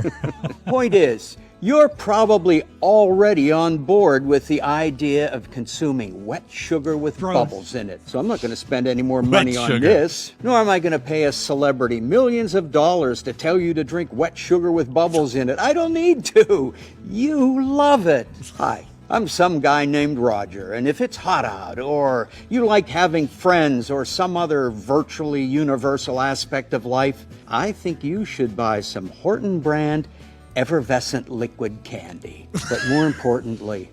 Point is, you're probably already on board with the idea of consuming wet sugar with bubbles in it. So I'm not going to spend any more money on sugar. this, nor am I going to pay a celebrity millions of dollars to tell you to drink wet sugar with bubbles in it. I don't need to. You love it. Hi. I'm some guy named Roger, and if it's hot out, or you like having friends, or some other virtually universal aspect of life, I think you should buy some Horton brand effervescent liquid candy. But more importantly,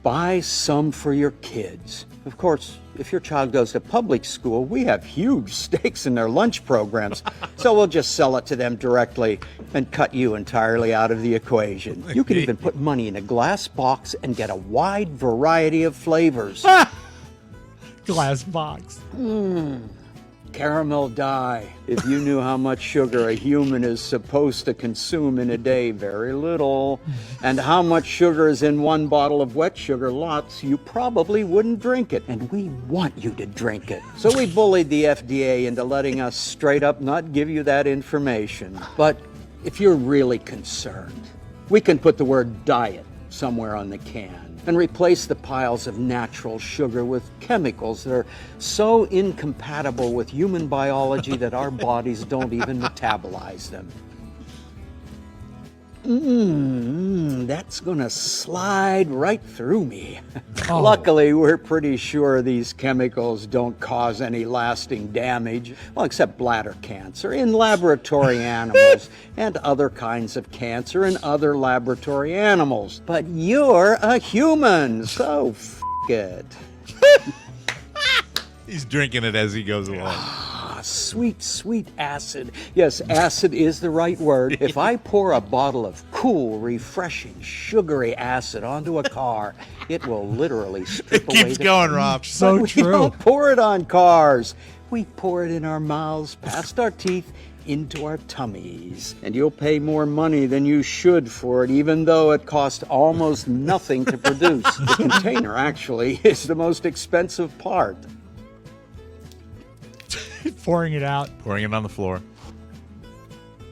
buy some for your kids. Of course, if your child goes to public school, we have huge stakes in their lunch programs, so we'll just sell it to them directly and cut you entirely out of the equation. You can even put money in a glass box and get a wide variety of flavors. Glass box. Caramel dye. If you knew how much sugar a human is supposed to consume in a day, very little. And how much sugar is in one bottle of wet sugar, lots, you probably wouldn't drink it. And we want you to drink it. So we bullied the FDA into letting us straight up not give you that information. But if you're really concerned, we can put the word diet somewhere on the can and replace the piles of natural sugar with chemicals that are so incompatible with human biology that our bodies don't even metabolize them. That's gonna slide right through me. Oh. Luckily, we're pretty sure these chemicals don't cause any lasting damage, well, except bladder cancer in laboratory animals and other kinds of cancer in other laboratory animals. But you're a human, so f it. He's drinking it as he goes along. Sweet, sweet acid. Yes, acid is the right word. If I pour a bottle of cool, refreshing, sugary acid onto a car, it will literally strip away Keeps the going, paint. Rob. So But we true. don't pour it on cars. We pour it in our mouths, past our teeth, into our tummies. And you'll pay more money than you should for it, even though it costs almost nothing to produce. The container, actually, is the most expensive part. Pouring it out. Pouring it on the floor.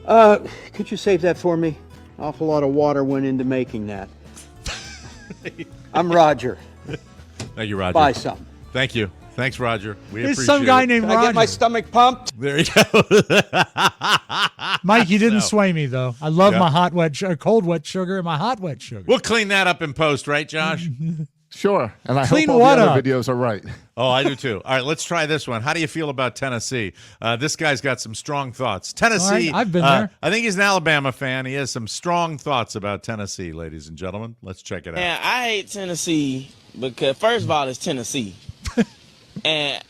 Could you save that for me? Awful lot of water went into making that. I'm Roger. Thank you, Roger. Buy some. Thank you. Thanks, Roger. We There's appreciate some guy it. named Can I Roger. get my stomach pumped? There you go. Mike, you didn't So- sway me though. I love Yeah. my cold wet sugar and my hot wet sugar. We'll clean that up in post, right, Josh? Sure. And I Clean hope all what the other up? videos are right. Oh, I do too. All right, let's try this one. How do you feel about Tennessee? This guy's got some strong thoughts. Tennessee. All right, I've been there. I think he's an Alabama fan. He has some strong thoughts about Tennessee, ladies and gentlemen. Let's check it out. Man, I hate Tennessee because first of all, it's Tennessee, and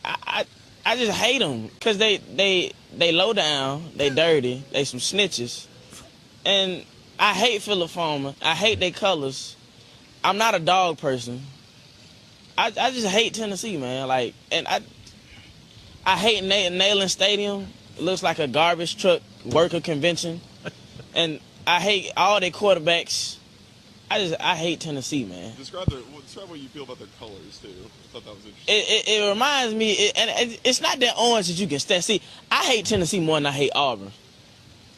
I just hate them because they low down, they dirty, they some snitches, and I hate Philip Fulmer. I hate their colors. I'm not a dog person. I just hate Tennessee, man. Like, and I hate Neyland Stadium. It looks like a garbage truck worker convention, and I hate all their quarterbacks. I hate Tennessee, man. Describe what you feel about their colors too. I thought that was interesting. It reminds me, and it's not that orange that you can stand. See, I hate Tennessee more than I hate Auburn.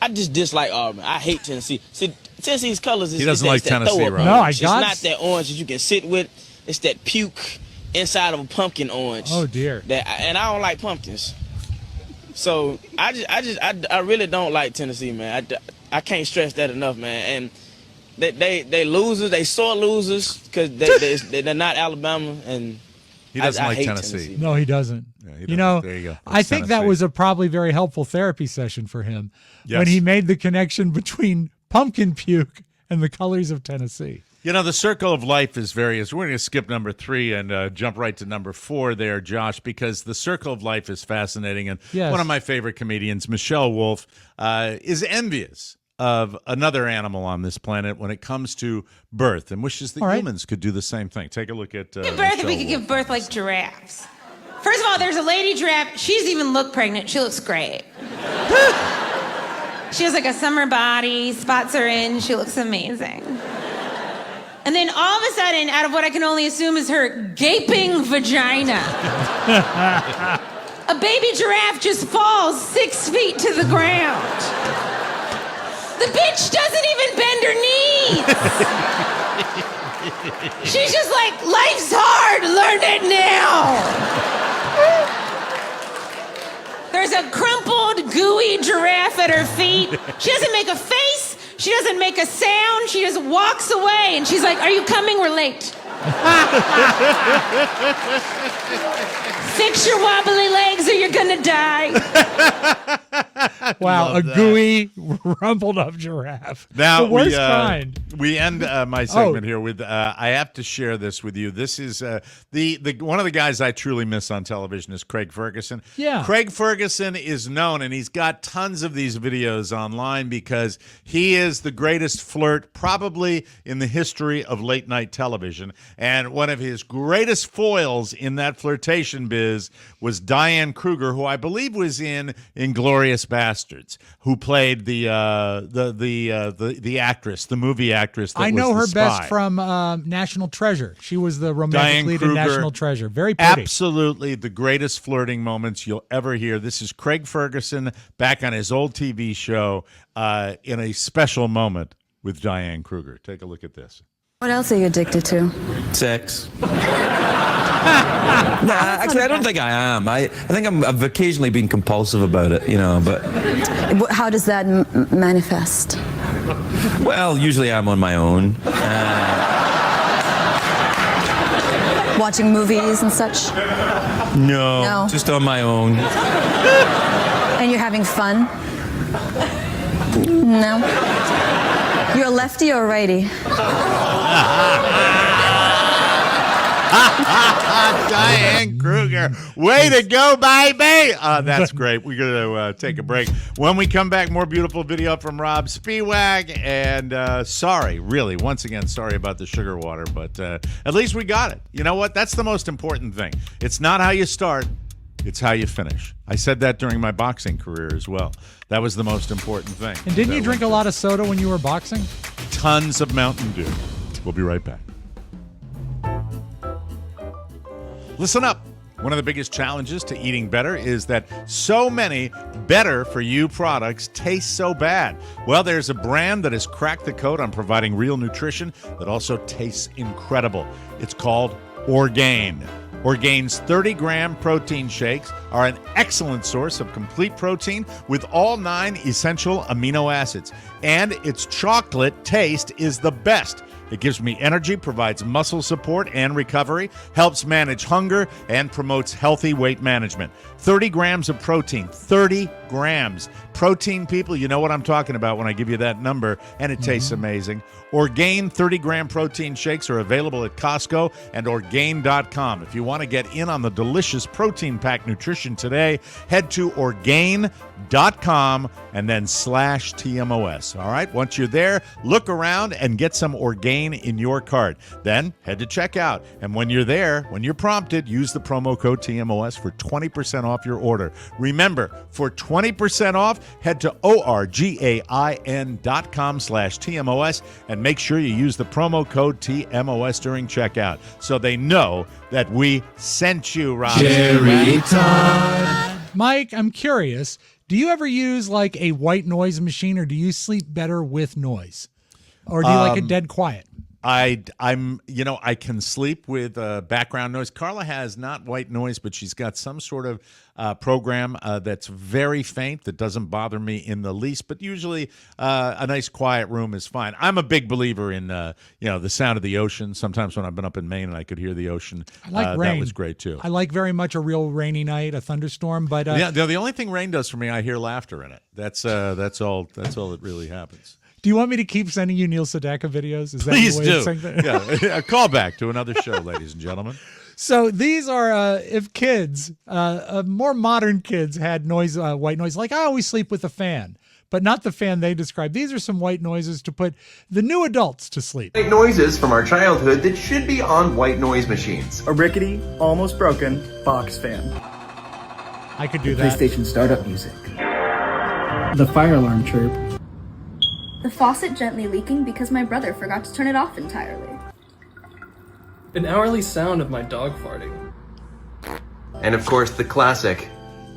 I just dislike Auburn. I hate Tennessee. See, Tennessee's colors is He doesn't like that Tennessee, throw-up right? No, I orange. It's got- not that orange that you can sit with. It's that puke inside of a pumpkin orange. Oh dear. And I don't like pumpkins. So I really don't like Tennessee, man. I can't stress that enough, man. And they losers, they sore losers because they're not Alabama, and He doesn't I like hate Tennessee. No, he doesn't. Yeah, he You doesn't. know, There you go. I That's think that Tennessee. was a probably very helpful therapy session for him Yes. when he made the connection between pumpkin puke and the colors of Tennessee. You know, the circle of life is various. We're going to skip number 3 and jump right to number 4 there, Josh, because the circle of life is fascinating. And Yes. one of my favorite comedians, Michelle Wolf, is envious of another animal on this planet when it comes to birth and wishes that humans could do the same thing. Take a look at Give birth if Michelle we could Wolf. give birth like giraffes. First of all, there's a lady giraffe. She's even look pregnant. She looks great. She has like a summer body, spots are in, she looks amazing. And then all of a sudden, out of what I can only assume is her gaping vagina, a baby giraffe just falls 6 feet to the ground. The bitch doesn't even bend her knees. She's just like, life's hard, learn it now. There's a crumpled, gooey giraffe at her feet. She doesn't make a face. She doesn't make a sound. She just walks away, and she's like, are you coming? We're late. Fix your wobbly legs or you're gonna die. Wow, Love a that. gooey, rumpled up giraffe. Now the worst kind. we end my segment here with I have to share this with you. This is the one of the guys I truly miss on television is Craig Ferguson. Yeah. Craig Ferguson is known, and he's got tons of these videos online because he is the greatest flirt probably in the history of late night television. And one of his greatest foils in that flirtation biz was Diane Kruger, who I believe was in Inglourious Bastards, who played the actress, the movie actress. That I know her was the best spy. from National Treasure. She was the romantic Diane lead Kruger, in National Treasure. Very pretty. Absolutely the greatest flirting moments you'll ever hear. This is Craig Ferguson back on his old TV show in a special moment with Diane Kruger. Take a look at this. What else are you addicted to? Sex. No, actually, I don't think I am. I think I've occasionally been compulsive about it, you know, but... How does that manifest? Well, usually I'm on my own. Watching movies and such? No, just on my own. And you're having fun? No. You're a lefty or a righty? Diane Kruger. Way to go, baby. That's great. We're going to take a break. When we come back, more beautiful video from Rob Spiewak. And sorry, really, once again, sorry about the sugar water, but at least we got it. You know what? That's the most important thing. It's not how you start. It's how you finish. I said that during my boxing career as well. That was the most important thing. And didn't you drink a lot of soda when you were boxing? Tons of Mountain Dew. We'll be right back. Listen up. One of the biggest challenges to eating better is that so many better-for-you products taste so bad. Well, there's a brand that has cracked the code on providing real nutrition that also tastes incredible. It's called Orgain. Orgain's 30-gram protein shakes are an excellent source of complete protein with all 9 essential amino acids. And its chocolate taste is the best. It gives me energy, provides muscle support and recovery, helps manage hunger, and promotes healthy weight management. 30 grams of protein. 30 grams. Protein, people, you know what I'm talking about when I give you that number, and it tastes amazing. Orgain 30-gram protein shakes are available at Costco and Orgain.com. If you want to get in on the delicious protein-packed nutrition today, head to Orgain.com and then /TMOS. All right, once you're there, look around and get some Orgain in your cart. Then head to checkout. And when you're there, when you're prompted, use the promo code TMOS for 20% off your order. Remember, for 20% off, head to Orgain.com/TMOS and make sure you use the promo code TMOS during checkout so they know that we sent you, Rob. Jerry Todd. Mike, I'm curious. Do you ever use like a white noise machine, or do you sleep better with noise? Or do you like it dead quiet? I can sleep with background noise. Carla has not white noise, but she's got some sort of program that's very faint that doesn't bother me in the least. But usually, a nice quiet room is fine. I'm a big believer in the sound of the ocean. Sometimes when I've been up in Maine and I could hear the ocean, I like rain. That was great too. I like very much a real rainy night, a thunderstorm. But the only thing rain does for me, I hear laughter in it. That's all that really happens. Do you want me to keep sending you Neil Sedaka videos? Is that Please the way do. of saying that? Yeah, a callback to another show, ladies and gentlemen. So these are if kids, more modern kids had white noise, like I always sleep with a fan, but not the fan they describe. These are some white noises to put the new adults to sleep. White noises from our childhood that should be on white noise machines. A rickety, almost broken box fan. I could do that. PlayStation startup music. The fire alarm chirp. The faucet gently leaking because my brother forgot to turn it off entirely. An hourly sound of my dog farting. And of course, the classic,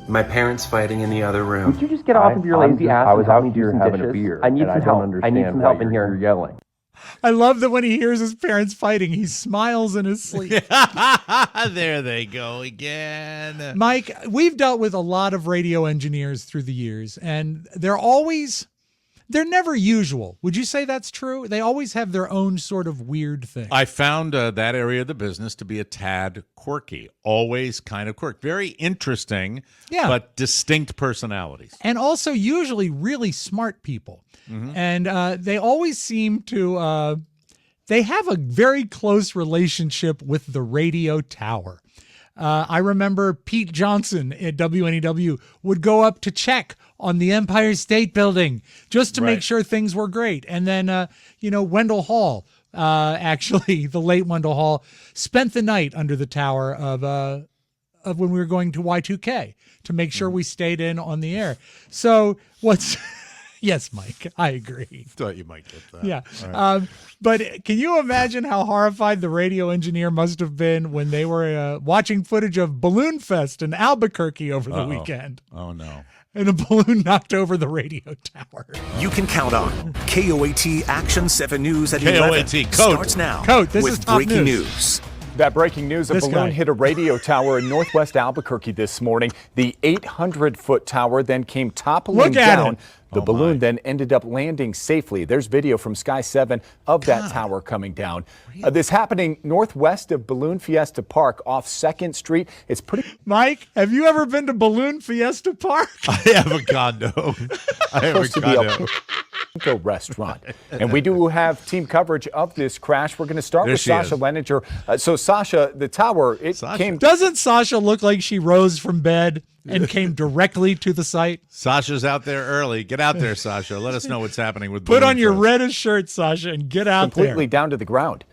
my parents fighting in the other room. Would you just get off of your lazy ass? I was out here having a beer. I need some help. I need some help in here. You're yelling. I love that when he hears his parents fighting, he smiles in his sleep. There they go again. Mike, we've dealt with a lot of radio engineers through the years, and they're never usual. Would you say that's true? They always have their own sort of weird thing. I found that area of the business to be a tad quirky, always kind of quirky. Very interesting, but distinct personalities. And also usually really smart people. Mm-hmm. And they always seem to, they have a very close relationship with the radio tower. I remember Pete Johnson at WNEW would go up to check on the Empire State Building just to make sure things were great. And then, Wendell Hall, actually, the late Wendell Hall, spent the night under the tower of when we were going to Y2K to make sure we stayed in on the air. So what's... Yes, Mike, I agree. Thought you might get that. Yeah. Right. But can you imagine how horrified the radio engineer must have been when they were watching footage of Balloon Fest in Albuquerque over the weekend? Oh, no. And a balloon knocked over the radio tower. You can count on KOAT Action 7 News at KOAT, 11 starts now this with is top breaking news. That breaking news, a balloon hit a radio tower in northwest Albuquerque this morning. The 800-foot tower then came toppling down. The balloon then ended up landing safely. There's video from Sky 7 of that tower coming down. This happening northwest of Balloon Fiesta Park off 2nd Street. It's pretty... Mike, have you ever been to Balloon Fiesta Park? I have a condo. Go restaurant. And we do have team coverage of this crash. We're going to start with Sasha Leninger. So Sasha, the tower, came... Doesn't Sasha look like she rose from bed and came directly to the site? Sasha's out there early. Get out there, Sasha. Let us know what's happening with Put on your reddest shirt, Sasha, and get out completely down to the ground.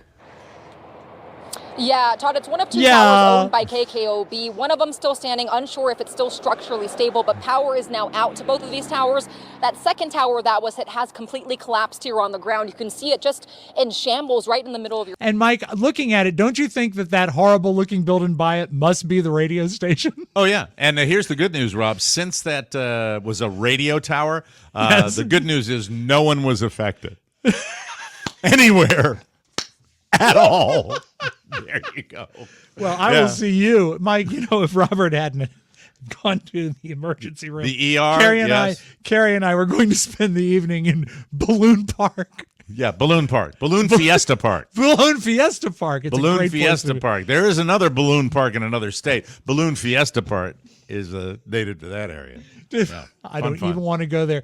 Yeah, Todd, it's one of two towers owned by KKOB. One of them still standing, unsure if it's still structurally stable, but power is now out to both of these towers. That second tower that was hit has completely collapsed here on the ground. You can see it just in shambles right in the middle of your... And Mike, looking at it, don't you think that horrible looking building by it must be the radio station? Oh, yeah. And here's the good news, Rob. Since that was a radio tower, Yes. the good news is no one was affected anywhere at all. There you go. Well, I will see you, Mike. If Robert hadn't gone to the emergency room, the ER, Carrie and I were going to spend the evening in Balloon Park. Yeah, Balloon Park, Balloon Fiesta Park, Balloon Fiesta Park. It's Balloon a great Fiesta Park. There is another balloon park in another state. Balloon Fiesta Park is native to that area. Yeah, I don't even want to go there.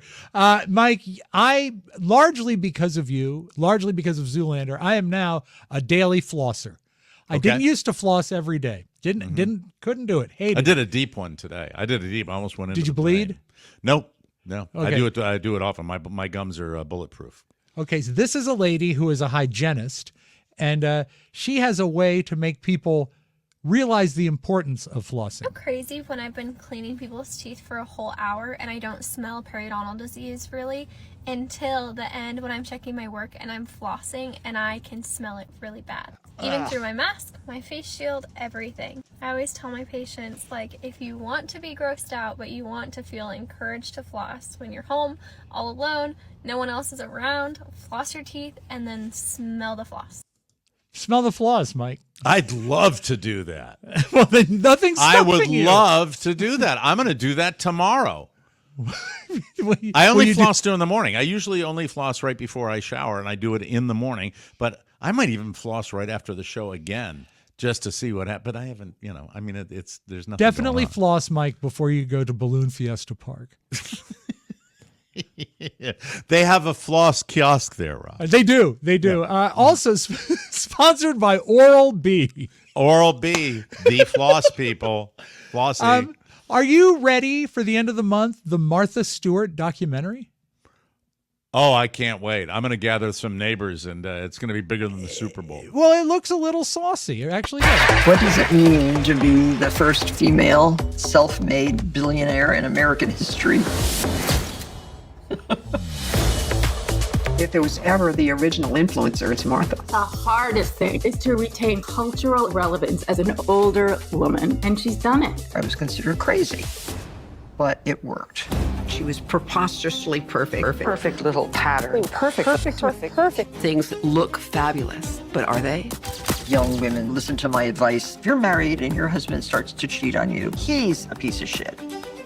Mike, I largely because of you, largely because of Zoolander, I am now a daily flosser. I didn't used to floss every day. Couldn't do it. Hated I did a deep one today. I almost went into Did you the bleed? brain. Nope. No. Okay. I do it often. My gums are bulletproof. Okay, so this is a lady who is a hygienist, and she has a way to make people realize the importance of flossing. So crazy when I've been cleaning people's teeth for a whole hour and I don't smell periodontal disease really until the end when I'm checking my work and I'm flossing and I can smell it really bad. Even through my mask, my face shield, everything. I always tell my patients, like, if you want to be grossed out but you want to feel encouraged to floss when you're home, all alone, no one else is around, floss your teeth and then smell the floss. Smell the floss, Mike. I'd love to do that. Well, then nothing's I would stopping you. love to do that. I'm going to do that tomorrow. I only floss during the morning. I usually only floss right before I shower, and I do it in the morning. But I might even floss right after the show again just to see what happens. But I haven't, there's nothing Definitely going on. floss, Mike, before you go to Balloon Fiesta Park. Yeah. They have a floss kiosk there, Rob. They do. Yeah. Also sponsored by Oral-B. Oral-B, the floss people. Flossy. Are you ready for the end of the month, the Martha Stewart documentary? Oh, I can't wait. I'm going to gather some neighbors, and it's going to be bigger than the Super Bowl. Well, it looks a little saucy. It actually does. What does it mean to be the first female self-made billionaire in American history? If there was ever the original influencer, it's Martha. The hardest thing is to retain cultural relevance as an older woman, and she's done it. I was considered crazy, but it worked. She was preposterously perfect. Perfect little pattern. Perfect. Things look fabulous, but are they? Young women, listen to my advice. If you're married and your husband starts to cheat on you, he's a piece of shit.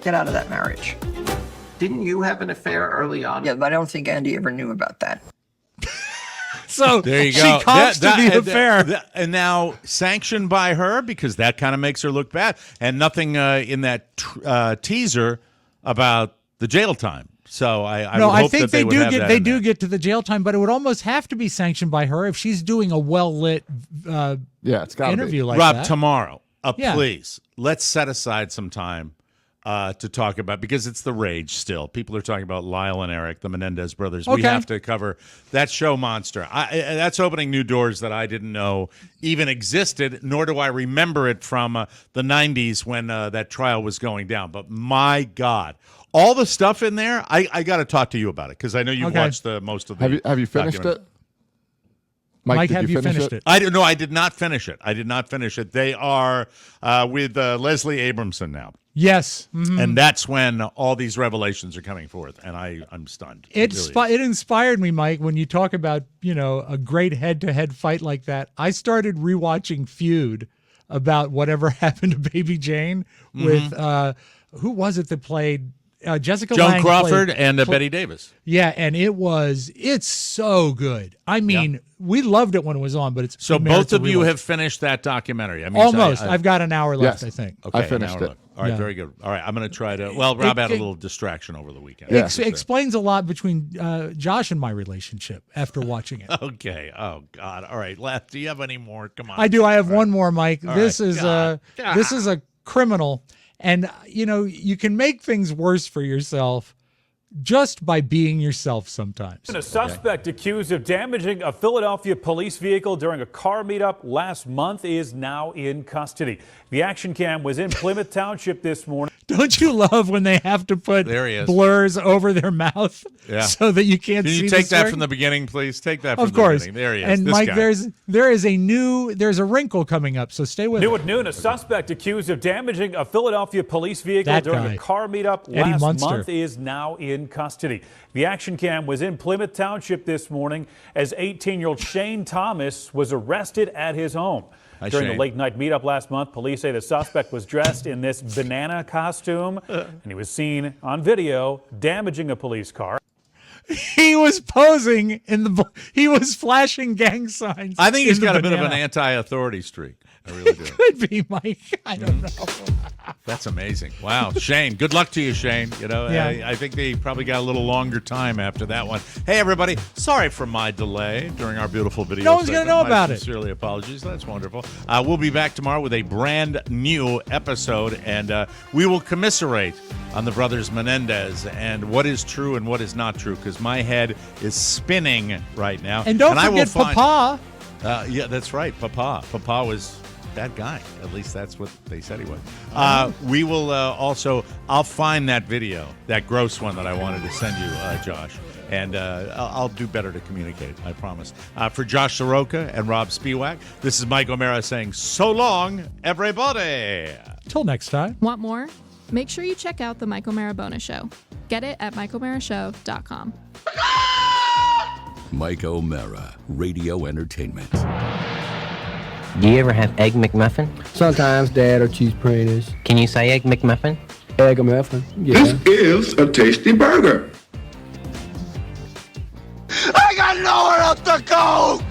Get out of that marriage. Didn't you have an affair early on? Yeah, but I don't think Andy ever knew about that. So there you go. She cops to the affair. And now sanctioned by her because that kind of makes her look bad. And nothing in that teaser about the jail time. So I would hope think that they would have that they in do there. get to the jail time, but it would almost have to be sanctioned by her if she's doing a well-lit it's gotta interview be. like Rob, that. tomorrow, Yeah. please, let's set aside some time to talk about, because it's the rage still. People are talking about Lyle and Eric, the Menendez brothers. We Okay. have to cover that show Monster. That's opening new doors that I didn't know even existed, nor do I remember it from the 90s when that trial was going down. But my God, all the stuff in there, I got to talk to you about it because I know you've watched most of the Have you finished documentary. it? Mike, have you finished it? I did not finish it. I did not finish it. They are with Leslie Abramson now. Yes. Mhm. And that's when all these revelations are coming forth, and I'm stunned. It really is. inspired me, Mike, when you talk about, a great head-to-head fight like that. I started rewatching Feud about whatever happened to Baby Jane with, who was it that played Jessica Joan Lange Crawford and Betty Davis. Yeah, and it's so good. I mean, we loved it when it was on, but it's So both of you have finished that documentary. I mean, almost. I've got an hour left, Yes. I think. Okay, I finished an hour it. left. All right, Yeah. very good. All right, I'm going to try to. Well, Rob had a little distraction over the weekend. Explains a lot between Josh and my relationship after watching it. Okay. Oh God. All right, Left. Do you have any more? Come on. I do. I have one more, Mike. All This right. is God. this is a criminal, and you can make things worse for yourself just by being yourself sometimes. A suspect accused of damaging a Philadelphia police vehicle during a car meetup last month is now in custody. The action cam was in Plymouth Township this morning. Don't you love when they have to put blurs over their mouth so that you can't see? Can you take that from the beginning, please? Take that from of course. the beginning. There he is. And this Mike, guy. there's a wrinkle coming up, so stay with New it. at noon, a suspect accused of damaging a Philadelphia police vehicle during a car meetup last month is now in custody. The action cam was in Plymouth Township this morning as 18-year-old Shane Thomas was arrested at his home. During the late-night meetup last month, police say the suspect was dressed in this banana costume, and he was seen on video damaging a police car. He was posing he was flashing gang signs. I think he's got a bit of an anti-authority streak. I really do. Could be, Mike. I don't know. That's amazing. Wow. Shane, good luck to you, Shane. You know, I think they probably got a little longer time after that one. Hey, everybody. Sorry for my delay during our beautiful video. No one's going to know about it. Sincerely apologies. That's wonderful. We'll be back tomorrow with a brand new episode, and we will commiserate on the brothers Menendez and what is true and what is not true, because my head is spinning right now. And don't forget Papa. Yeah, that's right. Papa was that guy. At least that's what they said he was. We will also, I'll find that video, that gross one that I wanted to send you, Josh. And I'll do better to communicate, I promise. For Josh Soroka and Rob Spiewak, this is Mike O'Mara saying so long, everybody. Till next time. Want more? Make sure you check out the Mike O'Mara Bonus Show. Get it at MikeO'MaraShow.com. Mike O'Mara, Radio Entertainment. Do you ever have Egg McMuffin? Sometimes, Dad, or cheese Pringles. Can you say Egg McMuffin? Egg McMuffin, yeah. This is a tasty burger. I got nowhere else to go!